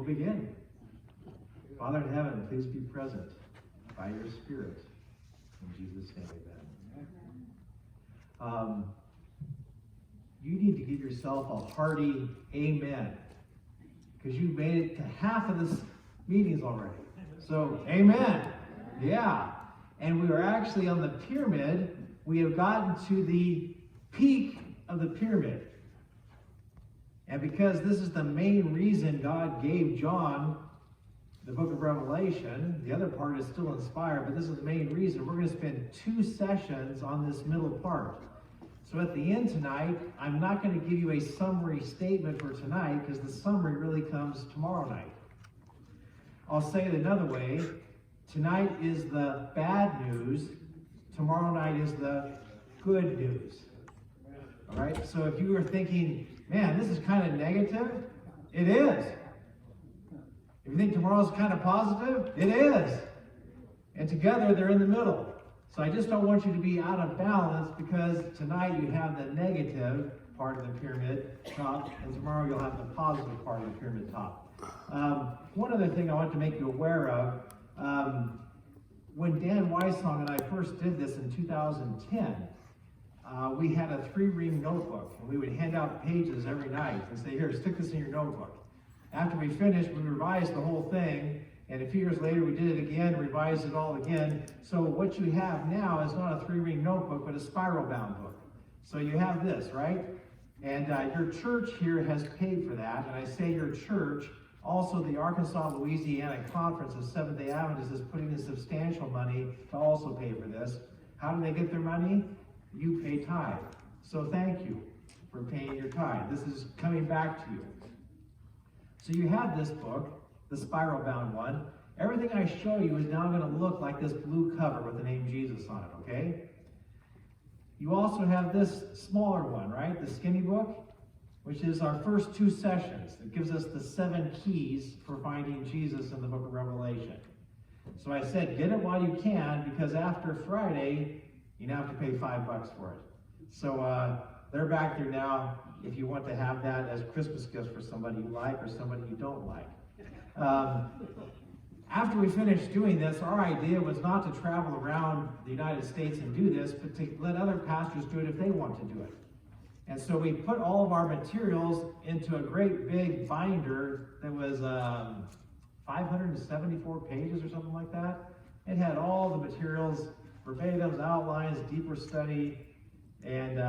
We'll begin. Father in heaven, please be present by your Spirit. In Jesus' name, amen. You need to give yourself a hearty amen, because you've made it to half of this meetings already. So, amen. Yeah. And we are actually on the pyramid. We have gotten to the peak of the pyramid. And because this is the main reason God gave John the book of Revelation, the other part is still inspired, but this is the main reason. We're going to spend 2 sessions on this middle part. So at the end tonight, I'm not going to give you a summary statement for tonight, because the summary really comes tomorrow night. I'll say it another way. Tonight is the bad news. Tomorrow night is the good news. All right? So if you were thinking, man, this is kind of negative, it is. If you think tomorrow's kind of positive, it is. And together they're in the middle. So I just don't want you to be out of balance, because tonight you have the negative part of the pyramid top, and tomorrow you'll have the positive part of the pyramid top. One other thing I want to make you aware of, when Dan Weissong and I first did this in 2010, we had a 3-ring notebook, and we would hand out pages every night and say, here, stick this in your notebook. After we finished, we revised the whole thing, and a few years later we did it again, revised it all again. So what you have now is not a 3-ring notebook, but a spiral-bound book. So you have this, right? And your church here has paid for that, and I say your church. Also, the Arkansas, Louisiana Conference of Seventh-day Adventists is putting in substantial money to also pay for this. How do they get their money? You pay tithe. So thank you for paying your tithe. This is coming back to you. So you have this book, the spiral-bound one. Everything I show you is now going to look like this blue cover with the name Jesus on it, okay? You also have this smaller one, right? The skinny book, which is our first 2 sessions. It gives us the 7 keys for finding Jesus in the book of Revelation. So I said, get it while you can, because after Friday, you now have to pay $5 for it. So they're back there now if you want to have that as Christmas gifts for somebody you like or somebody you don't like. After we finished doing this, our idea was not to travel around the United States and do this, but to let other pastors do it if they want to do it. And so we put all of our materials into a great big binder that was 574 pages or something like that. It had all the materials, verbatims, outlines, deeper study, and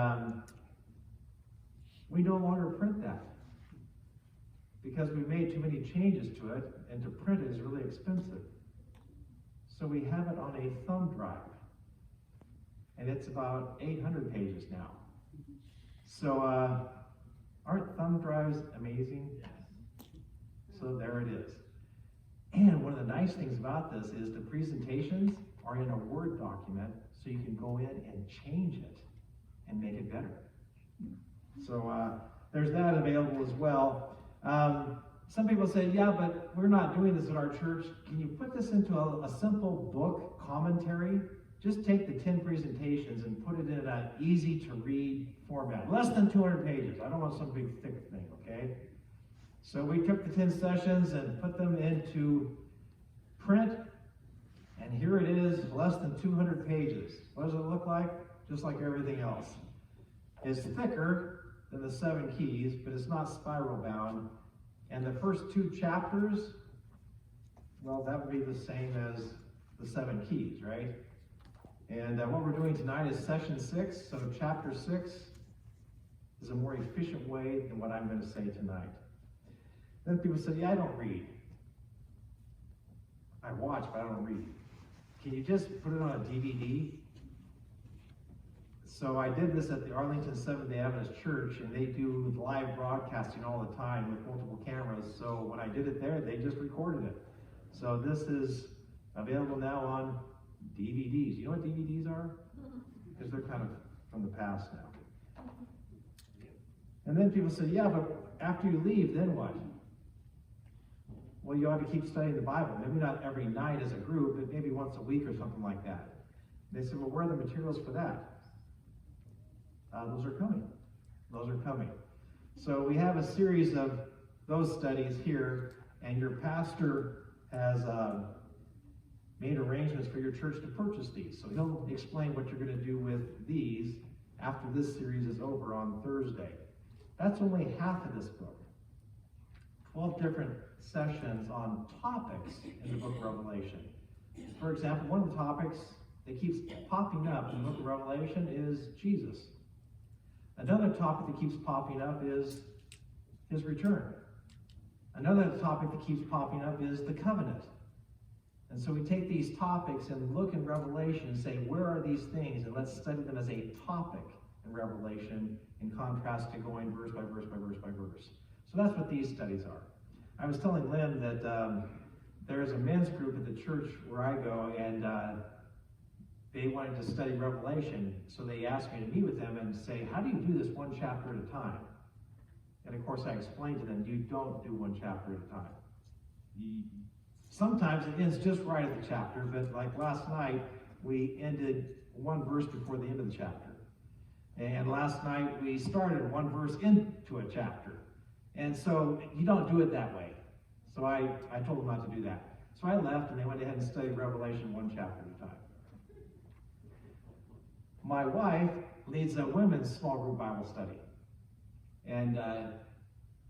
we no longer print that, because we made too many changes to it, and to print it is really expensive. So we have it on a thumb drive, and it's about 800 pages now. So aren't thumb drives amazing? So there it is. And one of the nice things about this is the presentations are in a Word document, so you can go in and change it and make it better. So there's that available as well. Some people say, yeah, but we're not doing this at our church. Can you put this into a simple book commentary? Just take the 10 presentations and put it in an easy-to-read format. Less than 200 pages. I don't want some big, thick thing, okay? So we took the 10 sessions and put them into print, and here it is, less than 200 pages. What does it look like? Just like everything else. It's thicker than the 7 keys, but it's not spiral-bound. And the first 2 chapters, well, that would be the same as the 7 keys, right? And what we're doing tonight is session 6, so chapter 6 is a more efficient way than what I'm going to say tonight. Then people say, yeah, I don't read. I watch, but I don't read. Can you just put it on a DVD? So I did this at the Arlington Seventh-day Adventist Church, and they do live broadcasting all the time with multiple cameras. So when I did it there, they just recorded it. So this is available now on DVDs. You know what DVDs are? Because they're kind of from the past now. And then people say, yeah, but after you leave, then what? Well, you ought to keep studying the Bible. Maybe not every night as a group, but maybe once a week or something like that. They said, well, where are the materials for that? Those are coming. Those are coming. So we have a series of those studies here. and your pastor has made arrangements for your church to purchase these. So he'll explain what you're going to do with these after this series is over on Thursday. That's only half of this book. 12 different sessions on topics in the book of Revelation. For example, one of the topics that keeps popping up in the book of Revelation is Jesus. Another topic that keeps popping up is his return. Another topic that keeps popping up is the covenant. And so we take these topics and look in Revelation and say, where are these things? And let's study them as a topic in Revelation in contrast to going verse by verse by verse by verse. So that's what these studies are. I was telling Lynn that there's a men's group at the church where I go, and they wanted to study Revelation. So they asked me to meet with them and say, how do you do this one chapter at a time? And of course I explained to them, you don't do one chapter at a time. Sometimes it ends just right at the chapter, but like last night, we ended one verse before the end of the chapter. And last night, we started one verse into a chapter. And so you don't do it that way. So I told them not to do that. So I left, and they went ahead and studied Revelation one chapter at a time. My wife leads a women's small group Bible study. And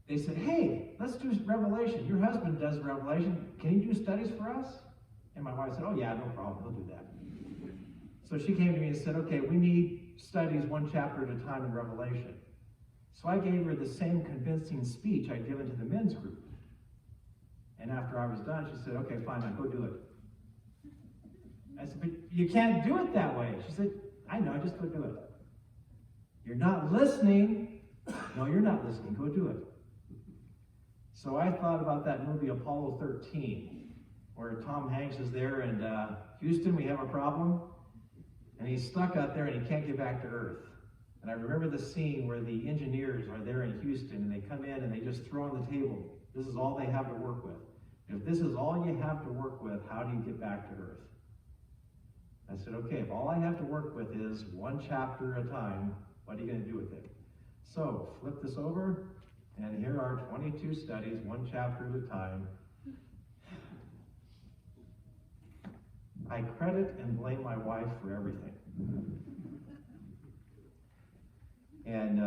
they said, hey, let's do Revelation. Your husband does Revelation. Can you do studies for us? And my wife said, oh yeah, no problem, we'll do that. So she came to me and said, okay, we need studies one chapter at a time in Revelation. So I gave her the same convincing speech I'd given to the men's group. And after I was done, she said, okay, fine, I'll go do it. I said, but you can't do it that way. She said, I know, just go do it. You're not listening. No, you're not listening. Go do it. So I thought about that movie Apollo 13, where Tom Hanks is there and Houston, we have a problem. And he's stuck out there and he can't get back to Earth. And I remember the scene where the engineers are there in Houston and they come in and they just throw on the table, this is all they have to work with. If this is all you have to work with, how do you get back to Earth? I said, okay, if all I have to work with is one chapter at a time, what are you going to do with it? So, flip this over, and here are 22 studies, one chapter at a time. I credit and blame my wife for everything. And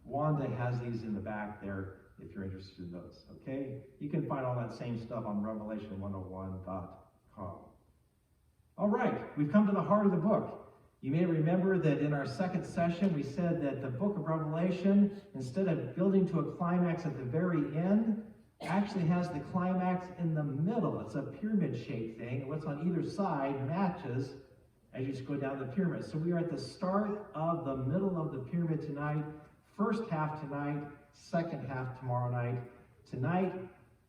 Wanda has these in the back there if you're interested in those, okay? You can find all that same stuff on revelation101.com. All right, we've come to the heart of the book. You may remember that in our second session, we said that the book of Revelation, instead of building to a climax at the very end, actually has the climax in the middle. It's a pyramid-shaped thing. What's on either side matches as you go down the pyramid. So we are at the start of the middle of the pyramid tonight. First half tonight, second half tomorrow night. Tonight,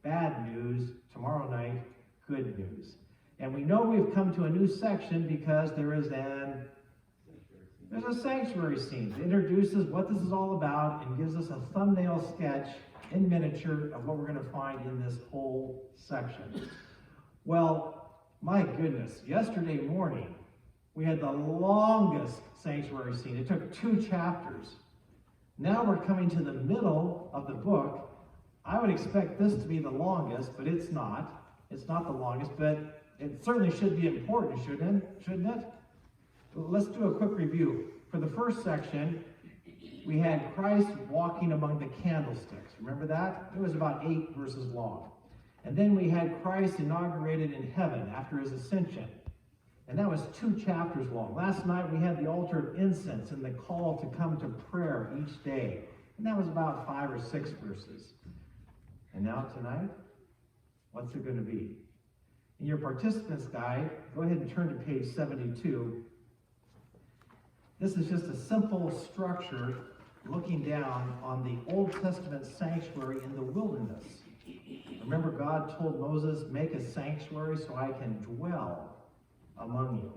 bad news. Tomorrow night, good news. And we know we've come to a new section because there's a sanctuary scene. It introduces what this is all about and gives us a thumbnail sketch in miniature of what we're going to find in this whole section. Well, my goodness, yesterday morning, we had the longest sanctuary scene. It took 2 chapters. Now we're coming to the middle of the book. I would expect this to be the longest, but it's not. It's not the longest, but it certainly should be important, shouldn't it? Let's do a quick review. For the first section, we had Christ walking among the candlesticks. Remember that? It was about 8 verses long. And then we had Christ inaugurated in heaven after his ascension. And that was 2 chapters long. Last night we had the altar of incense and the call to come to prayer each day. And that was about 5 or 6 verses. And now tonight, what's it going to be? In your participants guide, go ahead and turn to page 72. This is just a simple structure looking down on the Old Testament sanctuary in the wilderness. Remember, God told Moses, make a sanctuary so I can dwell among you.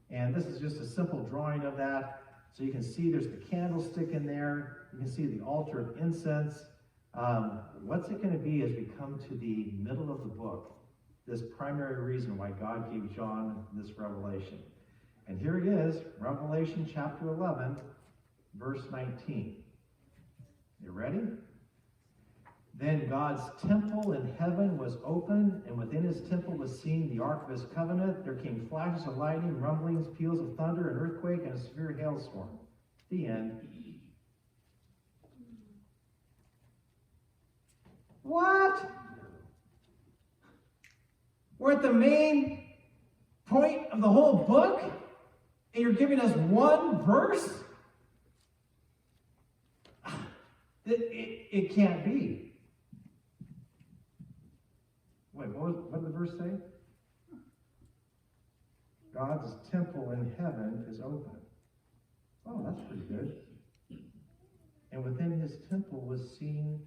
And this is just a simple drawing of that. So you can see there's the candlestick in there. You can see the altar of incense. What's it going to be as we come to the middle of the book? This primary reason why God gave John this revelation. And here it is, Revelation chapter 11, verse 19. You ready? Then God's temple in heaven was opened, and within his temple was seen the ark of his covenant. There came flashes of lightning, rumblings, peals of thunder, an earthquake, and a severe hailstorm. The end. What? We're at the main point of the whole book, and you're giving us one verse? It can't be. Wait, what did the verse say? God's temple in heaven is open. Oh, that's pretty good. And within his temple was seen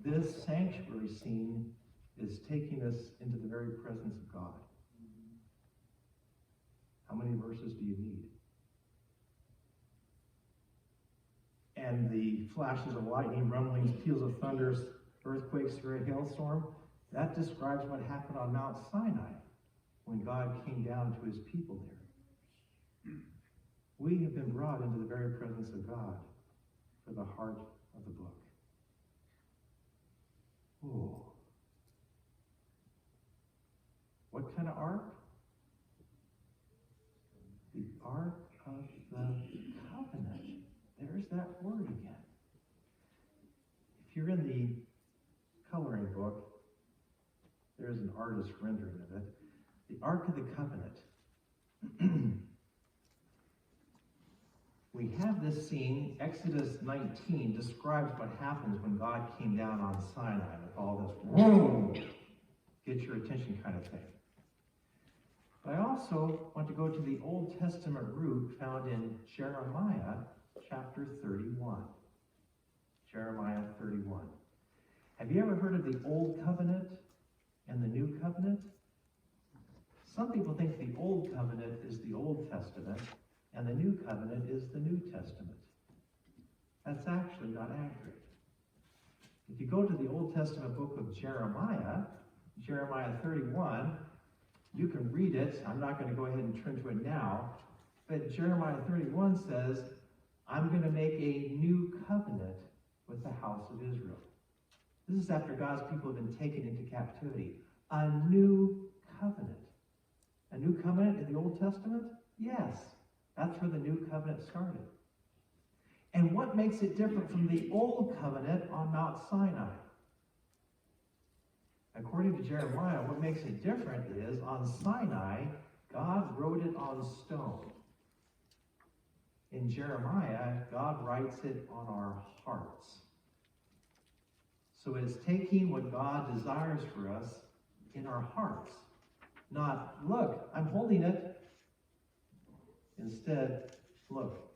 this sanctuary scene is taking us into the very presence of God. How many verses do you need? And the flashes of lightning, rumblings, peals of thunders, earthquakes, severe hailstorm, that describes what happened on Mount Sinai when God came down to his people there. We have been brought into the very presence of God for the heart of the book. Oh. What kind of ark? The Ark of the Covenant. There's that word again. If you're in the coloring book, there's an artist's rendering of it. The Ark of the Covenant. We have this scene, Exodus 19 describes what happens when God came down on Sinai with all this, whoa, get your attention kind of thing. But I also want to go to the Old Testament root found in Jeremiah chapter 31. Jeremiah 31. Have you ever heard of the Old Covenant and the New Covenant? Some people think the Old Covenant is the Old Testament and the New Covenant is the New Testament. That's actually not accurate. If you go to the Old Testament book of Jeremiah, Jeremiah 31, you can read it. I'm not going to go ahead and turn to it now. But Jeremiah 31 says, I'm going to make a new covenant with the house of Israel. This is after God's people have been taken into captivity. A new covenant. A new covenant in the Old Testament? Yes. That's where the new covenant started. And what makes it different from the old covenant on Mount Sinai? According to Jeremiah, what makes it different is on Sinai, God wrote it on stone. In Jeremiah, God writes it on our hearts. So it is taking what God desires for us in our hearts. Not, look, I'm holding it. Instead, look,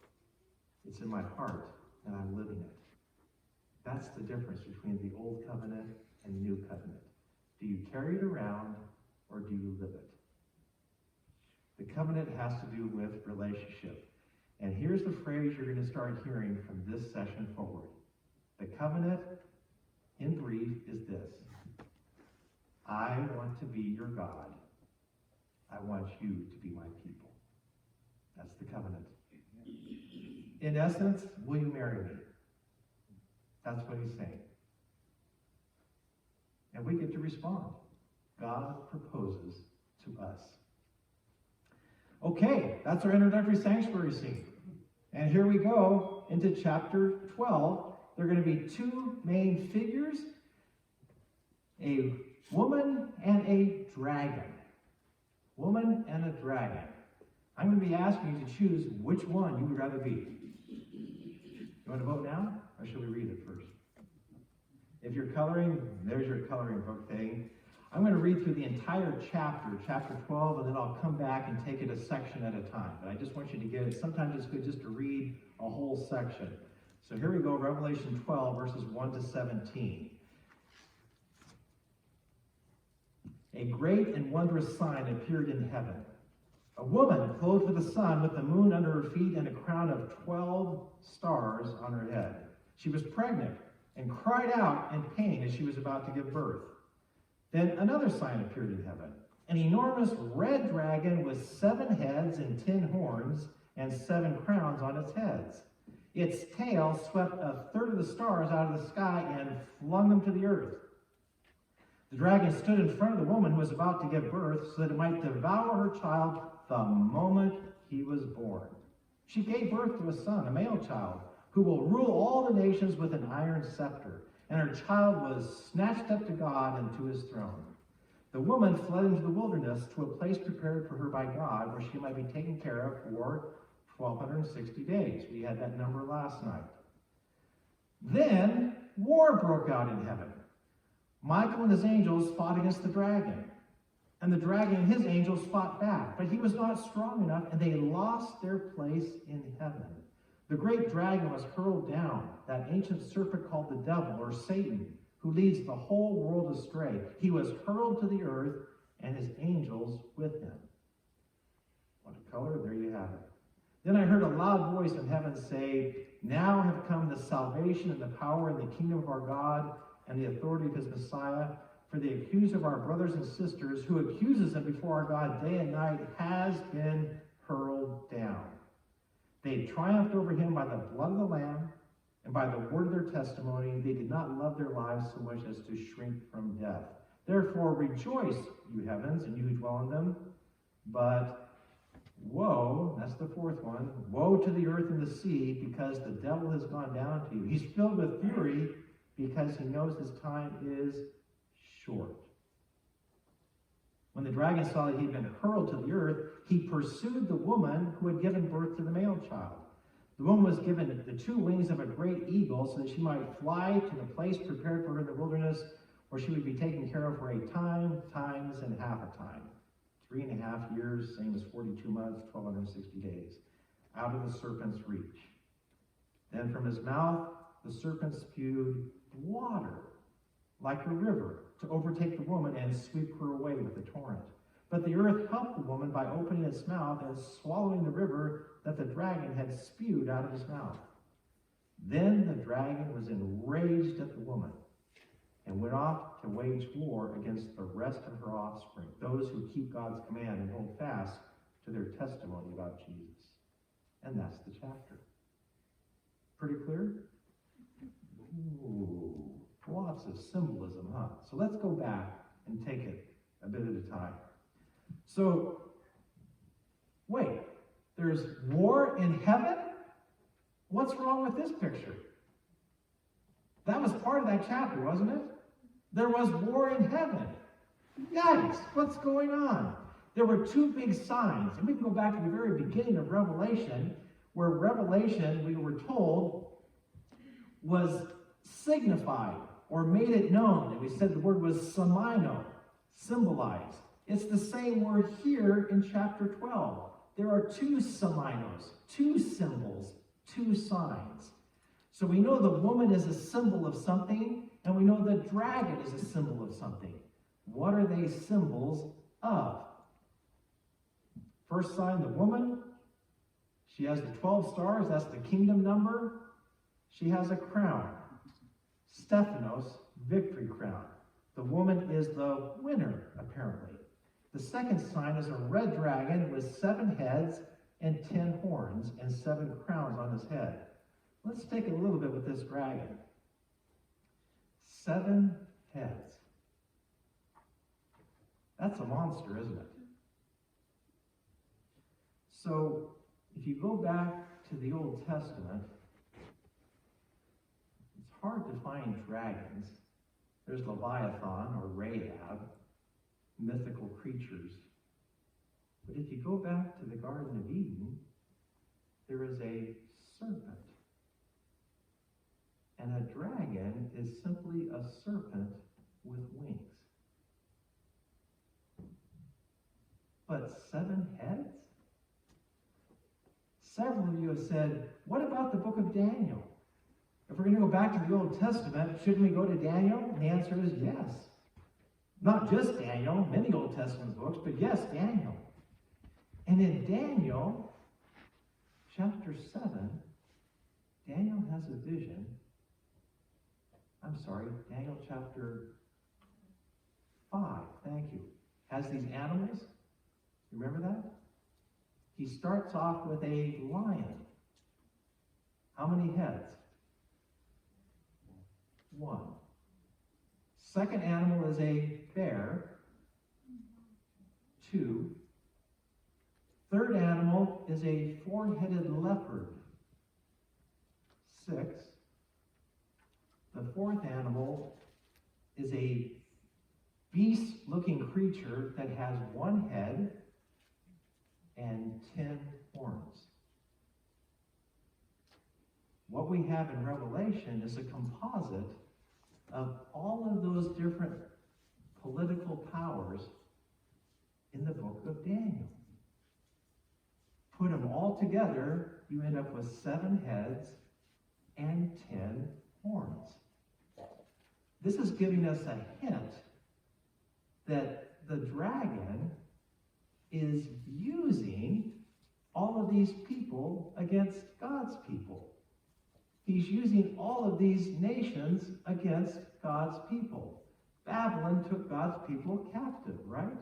it's in my heart and I'm living it. That's the difference between the old covenant and the new covenant. Do you carry it around or do you live it? The covenant has to do with relationship. And here's the phrase you're going to start hearing from this session forward. The covenant, in brief, is this. I want to be your God. I want you to be my people. That's the covenant. In essence, will you marry me? That's what he's saying. And we get to respond. God proposes to us. Okay, that's our introductory sanctuary scene. And here we go into chapter 12. There are going to be two main figures, a woman and a dragon. Woman and a dragon. I'm going to be asking you to choose which one you would rather be. You want to vote now, or should we read it first? If you're coloring, there's your coloring book thing. I'm going to read through the entire chapter 12, and then I'll come back and take it a section at a time. But I just want you to get it. Sometimes it's good just to read a whole section. So here we go, Revelation 12, verses 1 to 17. A great and wondrous sign appeared in heaven. A woman clothed with the sun, with the moon under her feet, and a crown of 12 stars on her head. She was pregnant and cried out in pain as she was about to give birth. Then another sign appeared in heaven. An enormous red dragon with 7 heads and 10 horns and 7 crowns on its heads. Its tail swept a third of the stars out of the sky and flung them to the earth. The dragon stood in front of the woman who was about to give birth so that it might devour her child the moment he was born. She gave birth to a son, a male child, who will rule all the nations with an iron scepter. And her child was snatched up to God and to his throne. The woman fled into the wilderness to a place prepared for her by God, where she might be taken care of for 1,260 days. We had that number last night. Then war broke out in heaven. Michael and his angels fought against the dragon. And the dragon and his angels fought back. But he was not strong enough, and they lost their place in heaven. The great dragon was hurled down, that ancient serpent called the devil, or Satan, who leads the whole world astray. He was hurled to the earth, and his angels with him. What a color, there you have it. Then I heard a loud voice in heaven say, "Now have come the salvation and the power and the kingdom of our God and the authority of his Messiah. For the accuser of our brothers and sisters, who accuses them before our God day and night, has been hurled down. They triumphed over him by the blood of the Lamb and by the word of their testimony. They did not love their lives so much as to shrink from death. Therefore rejoice, you heavens, and you who dwell in them. But woe," that's the 4th one, "woe to the earth and the sea, because the devil has gone down to you. He's filled with fury because he knows his time is short." When the dragon saw that he had been hurled to the earth, he pursued the woman who had given birth to the male child. The woman was given the 2 wings of a great eagle so that she might fly to the place prepared for her in the wilderness, where she would be taken care of for a time, times, and half a time. 3.5 years, same as 42 months, 1,260 days, out of the serpent's reach. Then from his mouth the serpent spewed water like a river to overtake the woman and sweep her away with a torrent. But the earth helped the woman by opening its mouth and swallowing the river that the dragon had spewed out of his mouth. Then the dragon was enraged at the woman and went off to wage war against the rest of her offspring, those who keep God's command and hold fast to their testimony about Jesus. And that's the chapter. Pretty clear? Ooh, lots of symbolism, huh? So let's go back and take it a bit at a time. So, wait, there's war in heaven? What's wrong with this picture? That was part of that chapter, wasn't it? There was war in heaven. Yikes, what's going on? There were 2 big signs. And we can go back to the very beginning of Revelation, where Revelation, we were told, was signified or made it known. And we said the word was semino, symbolize. It's the same word here in chapter 12. There are 2 seminos, 2 symbols, 2 signs. So we know the woman is a symbol of something, and we know the dragon is a symbol of something. What are they symbols of? First sign, the woman. She has the 12 stars. That's the kingdom number. She has a crown. Stephanos, victory crown. The woman is the winner, apparently. The second sign is a red dragon with 7 heads and 10 horns and 7 crowns on his head. Let's take a little bit with this dragon. 7 heads. That's a monster, isn't it? So, if you go back to the Old Testament, it's hard to find dragons. There's Leviathan or Rahab, mythical creatures. But if you go back to the Garden of Eden, there is a serpent. And a dragon is simply a serpent with wings. But 7 heads? Several of you have said, what about the book of Daniel? If we're going to go back to the Old Testament, shouldn't we go to Daniel? And the answer is yes. Not just Daniel, many Old Testament books, but yes, Daniel. And in Daniel, chapter 7, Daniel has a vision Daniel chapter 5, thank you, has these animals. Remember that? He starts off with a lion. How many heads? 1. Second animal is a bear. 2. Third animal is a 4-headed leopard. 6. The fourth animal is a beast-looking creature that has 1 head and 10 horns. What we have in Revelation is a composite of all of those different political powers in the book of Daniel. Put them all together, you end up with 7 heads and 10 horns. This is giving us a hint that the dragon is using all of these people against God's people. He's using all of these nations against God's people. Babylon took God's people captive, right?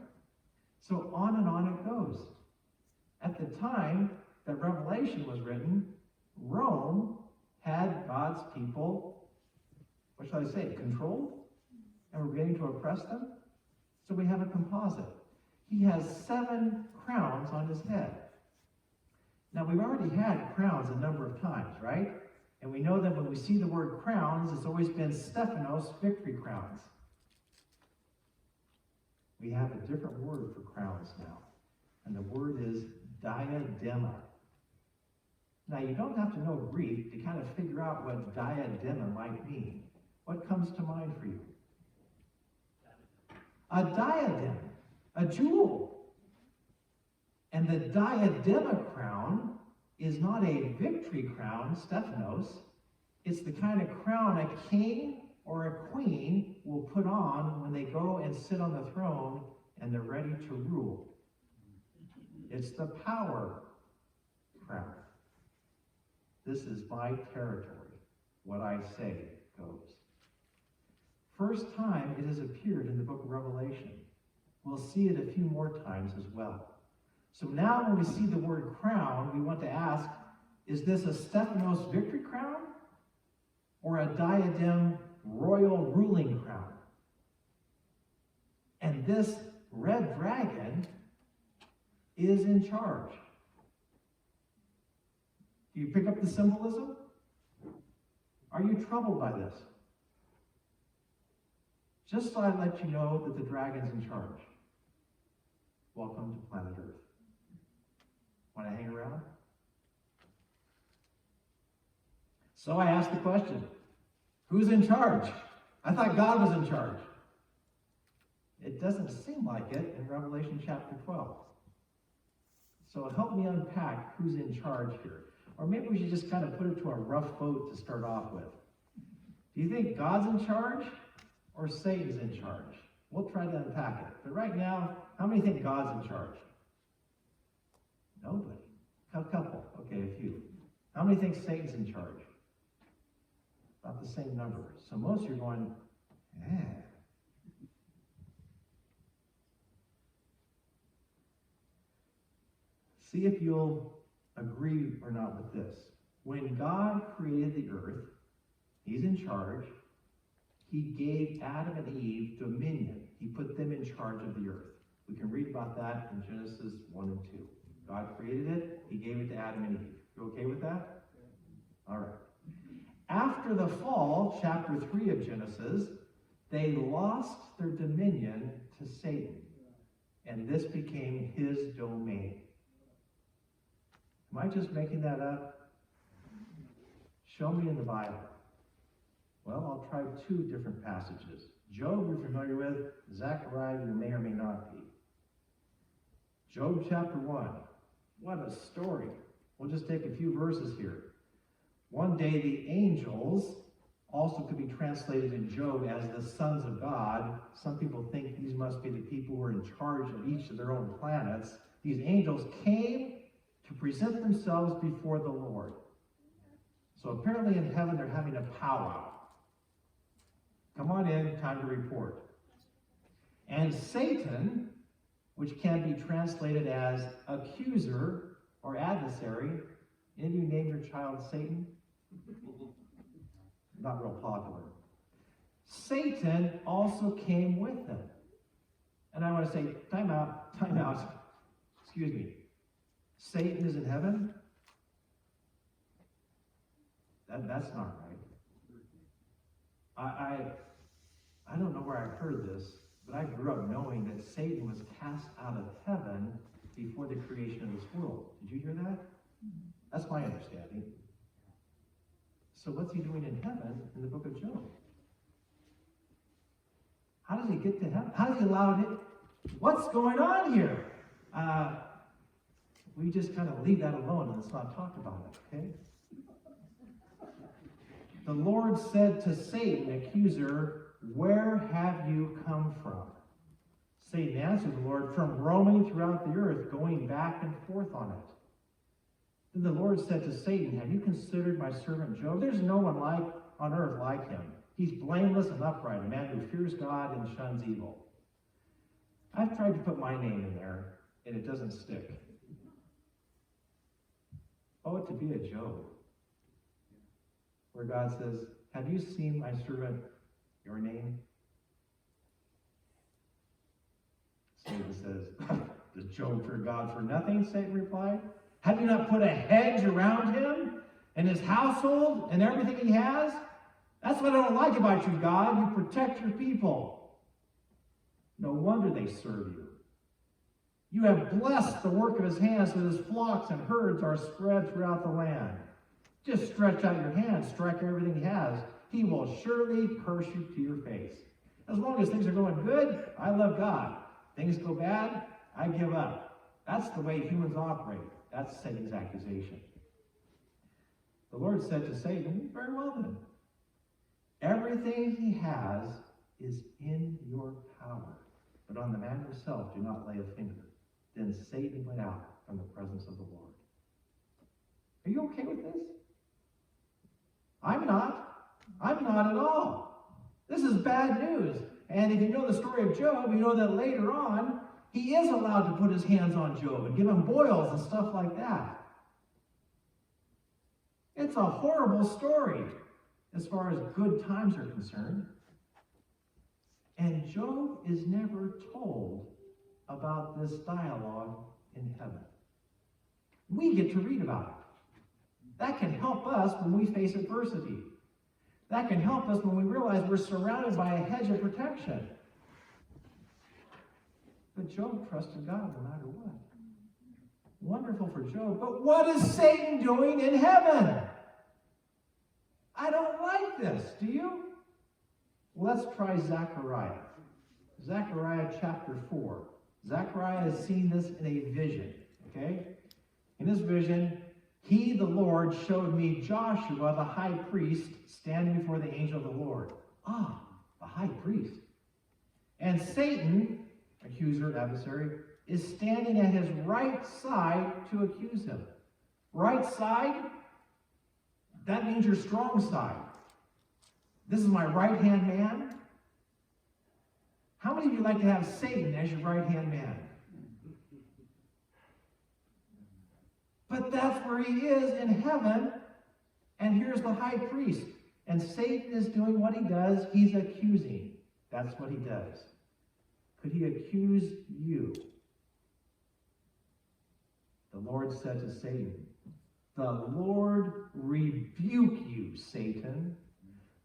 So on it goes. At the time that Revelation was written, Rome had God's people, what shall I say, controlled? And we're beginning to oppress them? So we have a composite. He has 7 crowns on his head. Now, we've already had crowns a number of times, right? And we know that when we see the word crowns, it's always been Stephanos victory crowns. We have a different word for crowns now. And the word is diadema. Now, you don't have to know Greek to kind of figure out what diadema might mean. What comes to mind for you? A diadem, a jewel. And the diadema crown is not a victory crown, Stephanos. It's the kind of crown a king or a queen will put on when they go and sit on the throne and they're ready to rule. It's the power crown. This is my territory. What I say goes. First time it has appeared in the book of Revelation. We'll see it a few more times as well. So now when we see the word crown, we want to ask, is this a Stephanos victory crown or a diadem royal ruling crown? And this red dragon is in charge. Do you pick up the symbolism? Are you troubled by this? Just so I let you know that the dragon's in charge. Welcome to planet Earth. Want to hang around? So I asked the question, who's in charge? I thought God was in charge. It doesn't seem like it in Revelation chapter 12. So help me unpack who's in charge here. Or maybe we should just kind of put it to a rough boat to start off with. Do you think God's in charge or Satan's in charge? We'll try to unpack it. But right now, how many think God's in charge? Nobody. A couple. Okay, a few. How many think Satan's in charge? About the same number. So most of you are going, See if you'll agree or not with this. When God created the earth, he's in charge. He gave Adam and Eve dominion. He put them in charge of the earth. We can read about that in Genesis 1 and 2. God created it. He gave it to Adam and Eve. You okay with that? All right. After the fall, chapter 3 of Genesis, they lost their dominion to Satan. And this became his domain. Am I just making that up? Show me in the Bible. Well, I'll try 2 different passages. Job, you're familiar with. Zechariah, you may or may not be. Job chapter 1. What a story. We'll just take a few verses here. One day the angels, also could be translated in Job as the sons of God. Some people think these must be the people who are in charge of each of their own planets. These angels came to present themselves before the Lord. So apparently in heaven they're having a powwow. Come on in, time to report. And Satan, which can be translated as accuser or adversary. Any of you name your child Satan? Not real popular. Satan also came with them. And I want to say, time out. Excuse me. Satan is in heaven? That's not right. I don't know where I heard this, but I grew up knowing that Satan was cast out of heaven before the creation of this world. Did you hear that? That's my understanding. So what's he doing in heaven in the book of Job? How does he get to heaven? How does he allow it? What's going on here? We just kind of leave that alone and let's not talk about it, okay? The Lord said to Satan, accuser, where have you come from? Satan answered the Lord, from roaming throughout the earth, going back and forth on it. Then the Lord said to Satan, have you considered my servant Job? There's no one on earth like him. He's blameless and upright, a man who fears God and shuns evil. I've tried to put my name in there, and it doesn't stick. Oh, to be a Job, where God says, have you seen my servant, your name? Satan says, does Job fear God for nothing? Satan replied. Have you not put a hedge around him and his household and everything he has? That's what I don't like about you, God. You protect your people. No wonder they serve you. You have blessed the work of his hands, so his flocks and herds are spread throughout the land. Just stretch out your hand, strike everything he has. He will surely curse you to your face. As long as things are going good, I love God. Things go bad, I give up. That's the way humans operate. That's Satan's accusation. The Lord said to Satan, very well then. Everything he has is in your power. But on the man himself, do not lay a finger. Then Satan went out from the presence of the Lord. Are you okay with this? I'm not. I'm not at all. This is bad news. And if you know the story of Job, you know that later on, he is allowed to put his hands on Job and give him boils and stuff like that. It's a horrible story as far as good times are concerned. And Job is never told about this dialogue in heaven. We get to read about it. That can help us when we face adversity. That can help us when we realize we're surrounded by a hedge of protection. But Job trusted God no matter what. Wonderful for Job. But what is Satan doing in heaven? I don't like this. Do you? Well, let's try Zechariah. Zechariah chapter 4. Zechariah has seen this in a vision. Okay? In this vision, he, the Lord, showed me Joshua, the high priest, standing before the angel of the Lord. Ah, the high priest. And Satan, accuser, adversary, is standing at his right side to accuse him. Right side, that means your strong side. This is my right-hand man. How many of you like to have Satan as your right-hand man? But that's where he is in heaven, and here's the high priest. And Satan is doing what he does. He's accusing. That's what he does. Could he accuse you? The Lord said to Satan, the Lord rebuke you, Satan.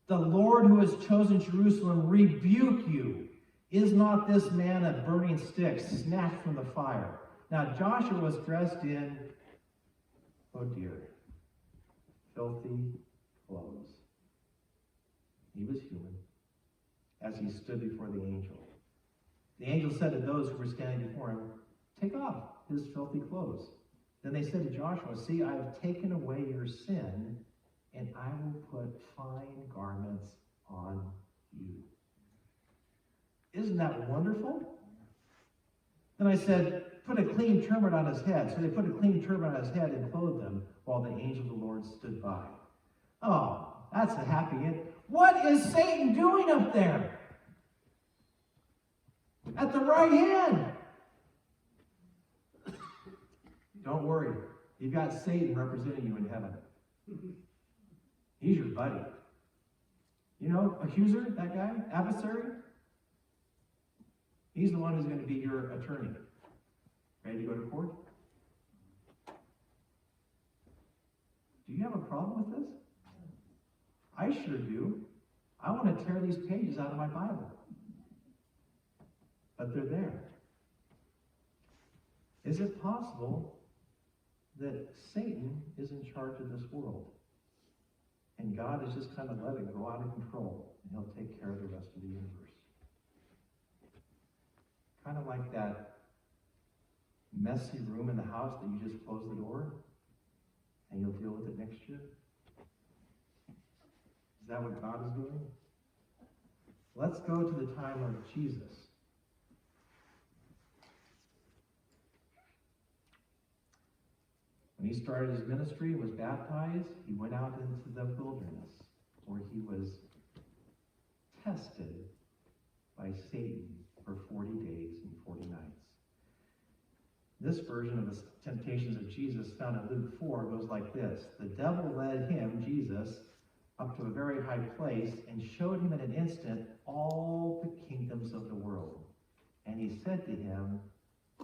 The Lord who has chosen Jerusalem rebuke you. Is not this man a burning stick snatched from the fire? Now Joshua was dressed in, oh dear, filthy clothes. He was human as he stood before the angel. The angel said to those who were standing before him, take off his filthy clothes. Then they said to Joshua, see, I have taken away your sin, and I will put fine garments on you. Isn't that wonderful? Then I said, put a clean turban on his head. So they put a clean turban on his head and clothed him while the angel of the Lord stood by. Oh, that's a happy end. What is Satan doing up there? At the right hand. Don't worry. You've got Satan representing you in heaven. He's your buddy. You know, accuser, that guy, adversary? He's the one who's going to be your attorney. Ready to go to court? Do you have a problem with this? I sure do. I want to tear these pages out of my Bible. But they're there. Is it possible that Satan is in charge of this world? And God is just kind of letting it go out of control, and he'll take care of the rest of the universe. Kind of like that messy room in the house that you just close the door, and you'll deal with it next year. Is that what God is doing? Let's go to the time of Jesus. When he started his ministry and was baptized, he went out into the wilderness where he was tested by Satan for 40 days and 40 nights. This version of the temptations of Jesus found in Luke 4 goes like this. The devil led him, Jesus, up to a very high place and showed him in an instant all the kingdoms of the world. And he said to him,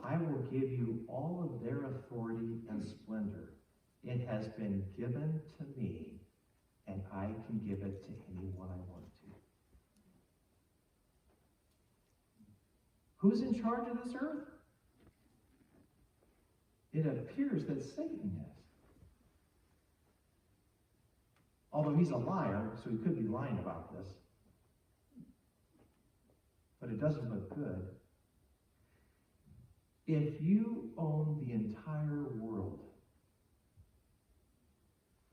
I will give you all of their authority and splendor. It has been given to me, and I can give it to anyone I want to. Who's in charge of this earth? It appears that Satan is. Although he's a liar, so he could be lying about this. But it doesn't look good. If you own the entire world,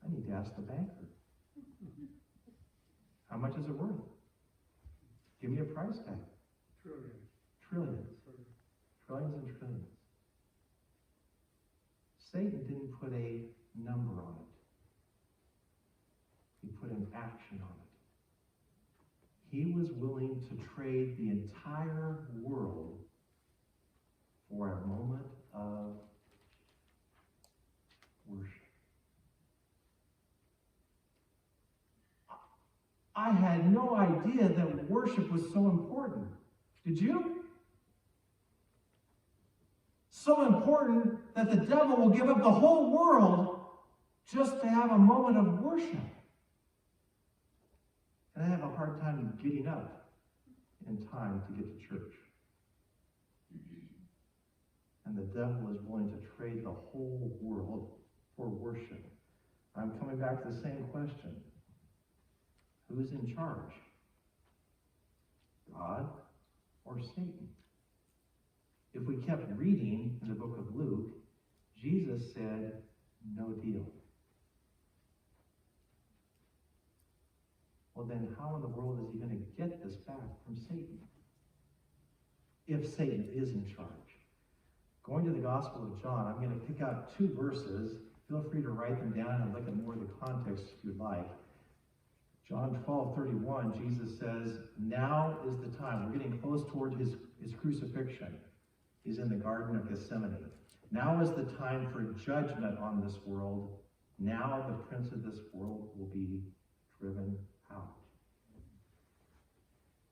I need to ask the banker. How much is it worth? Give me a price tag. Trillions. Trillions. Trillions and trillions. Satan didn't put a number on it. He put an action on it. He was willing to trade the entire world for a moment of worship. I had no idea that worship was so important. Did you? So important that the devil will give up the whole world just to have a moment of worship. And I have a hard time getting up in time to get to church. And the devil is willing to trade the whole world for worship. I'm coming back to the same question. Who's in charge? God or Satan? If we kept reading in the book of Luke, Jesus said, no deal. Well, then how in the world is he going to get this back from Satan? If Satan is in charge. Going to the Gospel of John, I'm going to pick out 2 verses. Feel free to write them down and look at more of the context if you'd like. John 12:31, Jesus says, now is the time. We're getting close toward his crucifixion. He's in the Garden of Gethsemane. Now is the time for judgment on this world. Now the prince of this world will be driven out.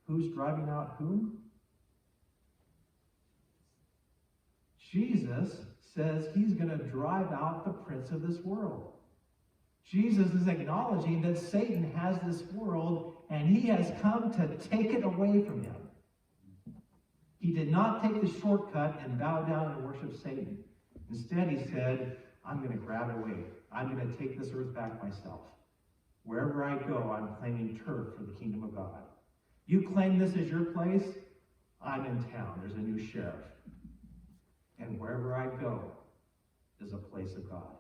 Who's driving out whom? Jesus says he's going to drive out the prince of this world. Jesus is acknowledging that Satan has this world and he has come to take it away from him. He did not take the shortcut and bow down and worship Satan. Instead, he said, I'm going to grab it away. I'm going to take this earth back myself. Wherever I go, I'm claiming turf for the kingdom of God. You claim this as your place, I'm in town. There's a new sheriff. And wherever I go is a place of God.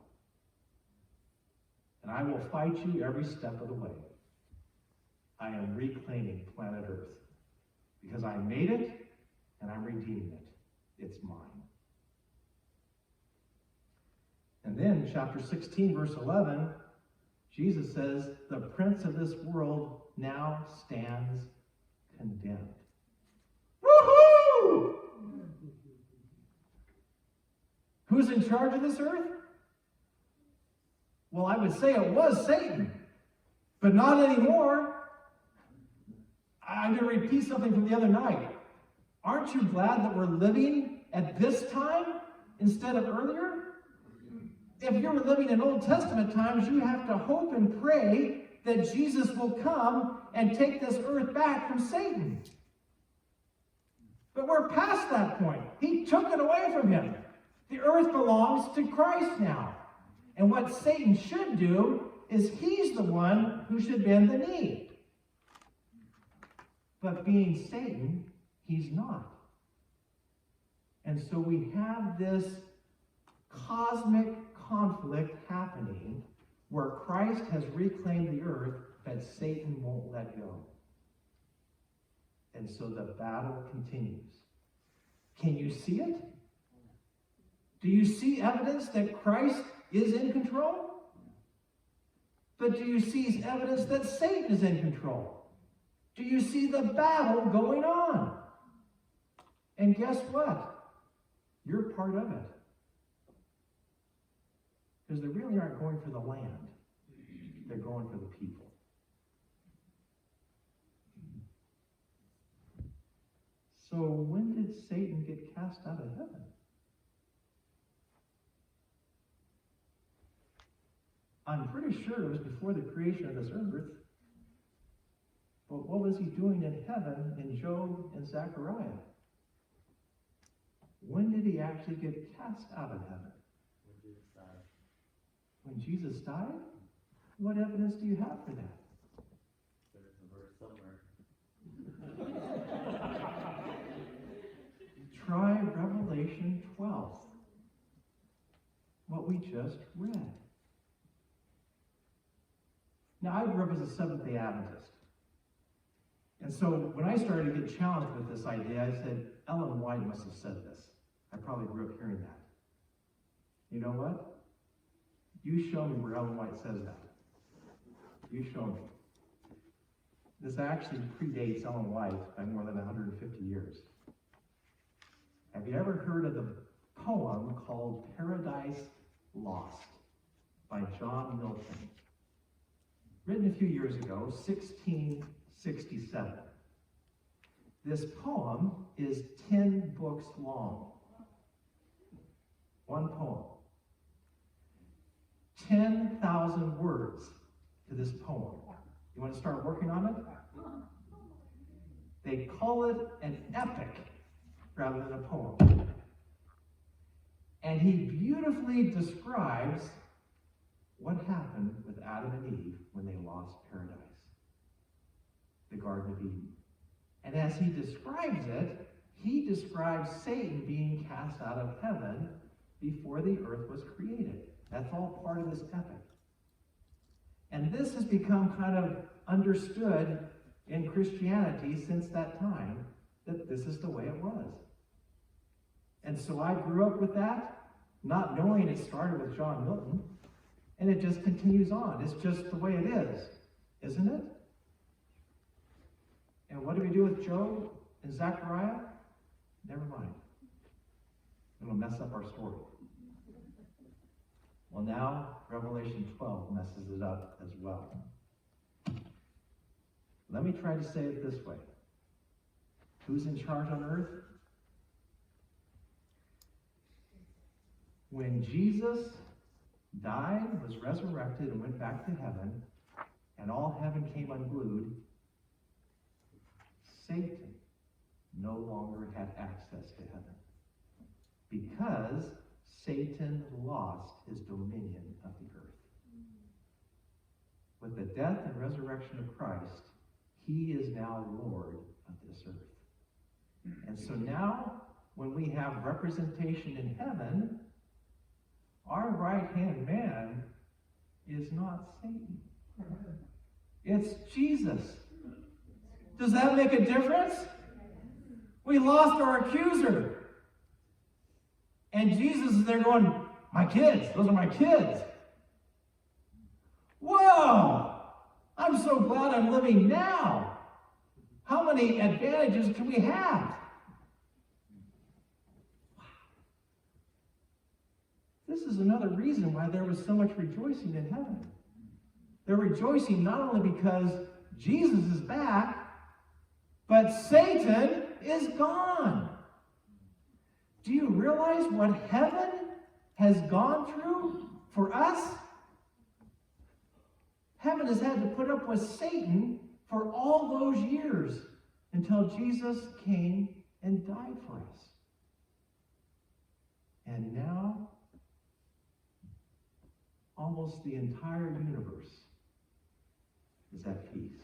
And I will fight you every step of the way. I am reclaiming planet Earth. Because I made it, and I'm redeeming it. It's mine. And then, chapter 16, verse 11, Jesus says, the prince of this world now stands condemned. Woohoo! Who's in charge of this earth? Well, I would say it was Satan, but not anymore. I'm going to repeat something from the other night. Aren't you glad that we're living at this time instead of earlier? If you were living in Old Testament times, you have to hope and pray that Jesus will come and take this earth back from Satan. But we're past that point. He took it away from him. The earth belongs to Christ now. And what Satan should do is he's the one who should bend the knee. But being Satan, he's not. And so we have this cosmic conflict happening where Christ has reclaimed the earth, but Satan won't let go. And so the battle continues. Can you see it? Do you see evidence that Christ is in control? But do you see evidence that Satan is in control? Do you see the battle going on? And guess what? You're part of it. Because they really aren't going for the land. They're going for the people. So when did Satan get cast out of heaven? I'm pretty sure it was before the creation of this earth. But what was he doing in heaven in Job and Zechariah? When did he actually get cast out of heaven? When Jesus died? What evidence do you have for that? There's a verse somewhere. Try Revelation 12. What we just read. Now, I grew up as a Seventh-day Adventist. And so when I started to get challenged with this idea, I said, Ellen White must have said this. I probably grew up hearing that. You know what? You show me where Ellen White says that. You show me. This actually predates Ellen White by more than 150 years. Have you ever heard of the poem called Paradise Lost by John Milton? Written a few years ago, 1667. This poem is 10 books long. One poem. 10,000 words to this poem. You want to start working on it? They call it an epic rather than a poem. And he beautifully describes what happened with Adam and Eve when they lost paradise, the Garden of Eden. And as he describes it, he describes Satan being cast out of heaven before the earth was created. That's all part of this epic. And this has become kind of understood in Christianity since that time, that this is the way it was. And so I grew up with that, not knowing it started with John Milton, and it just continues on. It's just the way it is, isn't it? And what do we do with Job and Zechariah? Never mind. It'll mess up our story. Well, now Revelation 12 messes it up as well. Let me try to say it this way. Who's in charge on earth? When Jesus died, was resurrected, and went back to heaven, and all heaven came unglued, Satan no longer had access to heaven because Satan lost his dominion of the earth. With the death and resurrection of Christ, he is now Lord of this earth. And so now, when we have representation in heaven, our right-hand man is not Satan. It's Jesus. Does that make a difference? We lost our accuser. And Jesus is there going, my kids, those are my kids. Whoa! I'm so glad I'm living now. How many advantages can we have? This is another reason why there was so much rejoicing in heaven. They're rejoicing not only because Jesus is back, but Satan is gone. Do you realize what heaven has gone through for us? Heaven has had to put up with Satan for all those years until Jesus came and died for us. And now, almost the entire universe is at peace.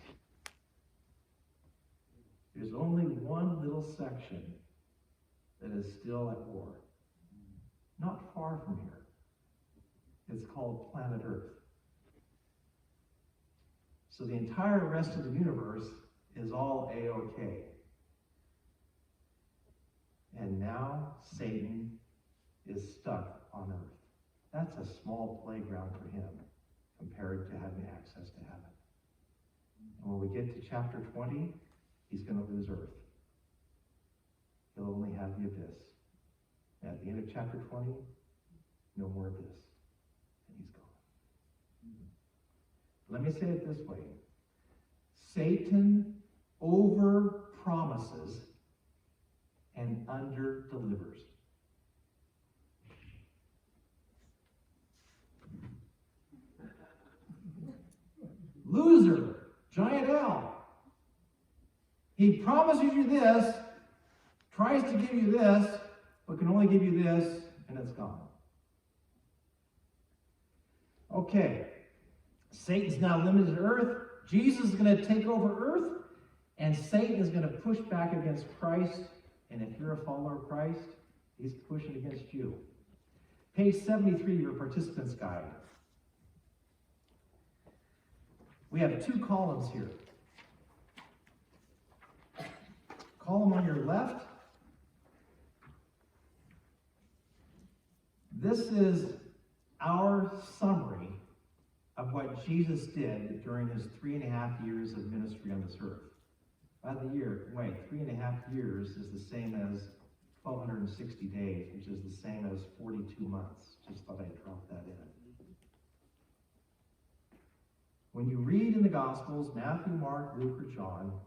There's only one little section that is still at war. Not far from here. It's called planet Earth. So the entire rest of the universe is all A-OK. And now Satan is stuck on Earth. That's a small playground for him compared to having access to heaven. And when we get to chapter 20, he's going to lose Earth. He'll only have the abyss. And at the end of chapter 20, no more abyss. And he's gone. Let me say it this way. Satan over-promises and under-delivers. Loser, giant L. He promises you this, tries to give you this, but can only give you this, and it's gone. Okay, Satan's now limited to earth. Jesus is going to take over earth, and Satan is going to push back against Christ. And if you're a follower of Christ, he's pushing against you. Page 73 of your participants' guide. We have two columns here. Column on your left. This is our summary of what Jesus did during his 3.5 years of ministry on this earth. By the year, 3.5 years is the same as 1,260 days, which is the same as 42 months. Just thought I'd drop that in. When you read in the Gospels, Matthew, Mark, Luke, or John,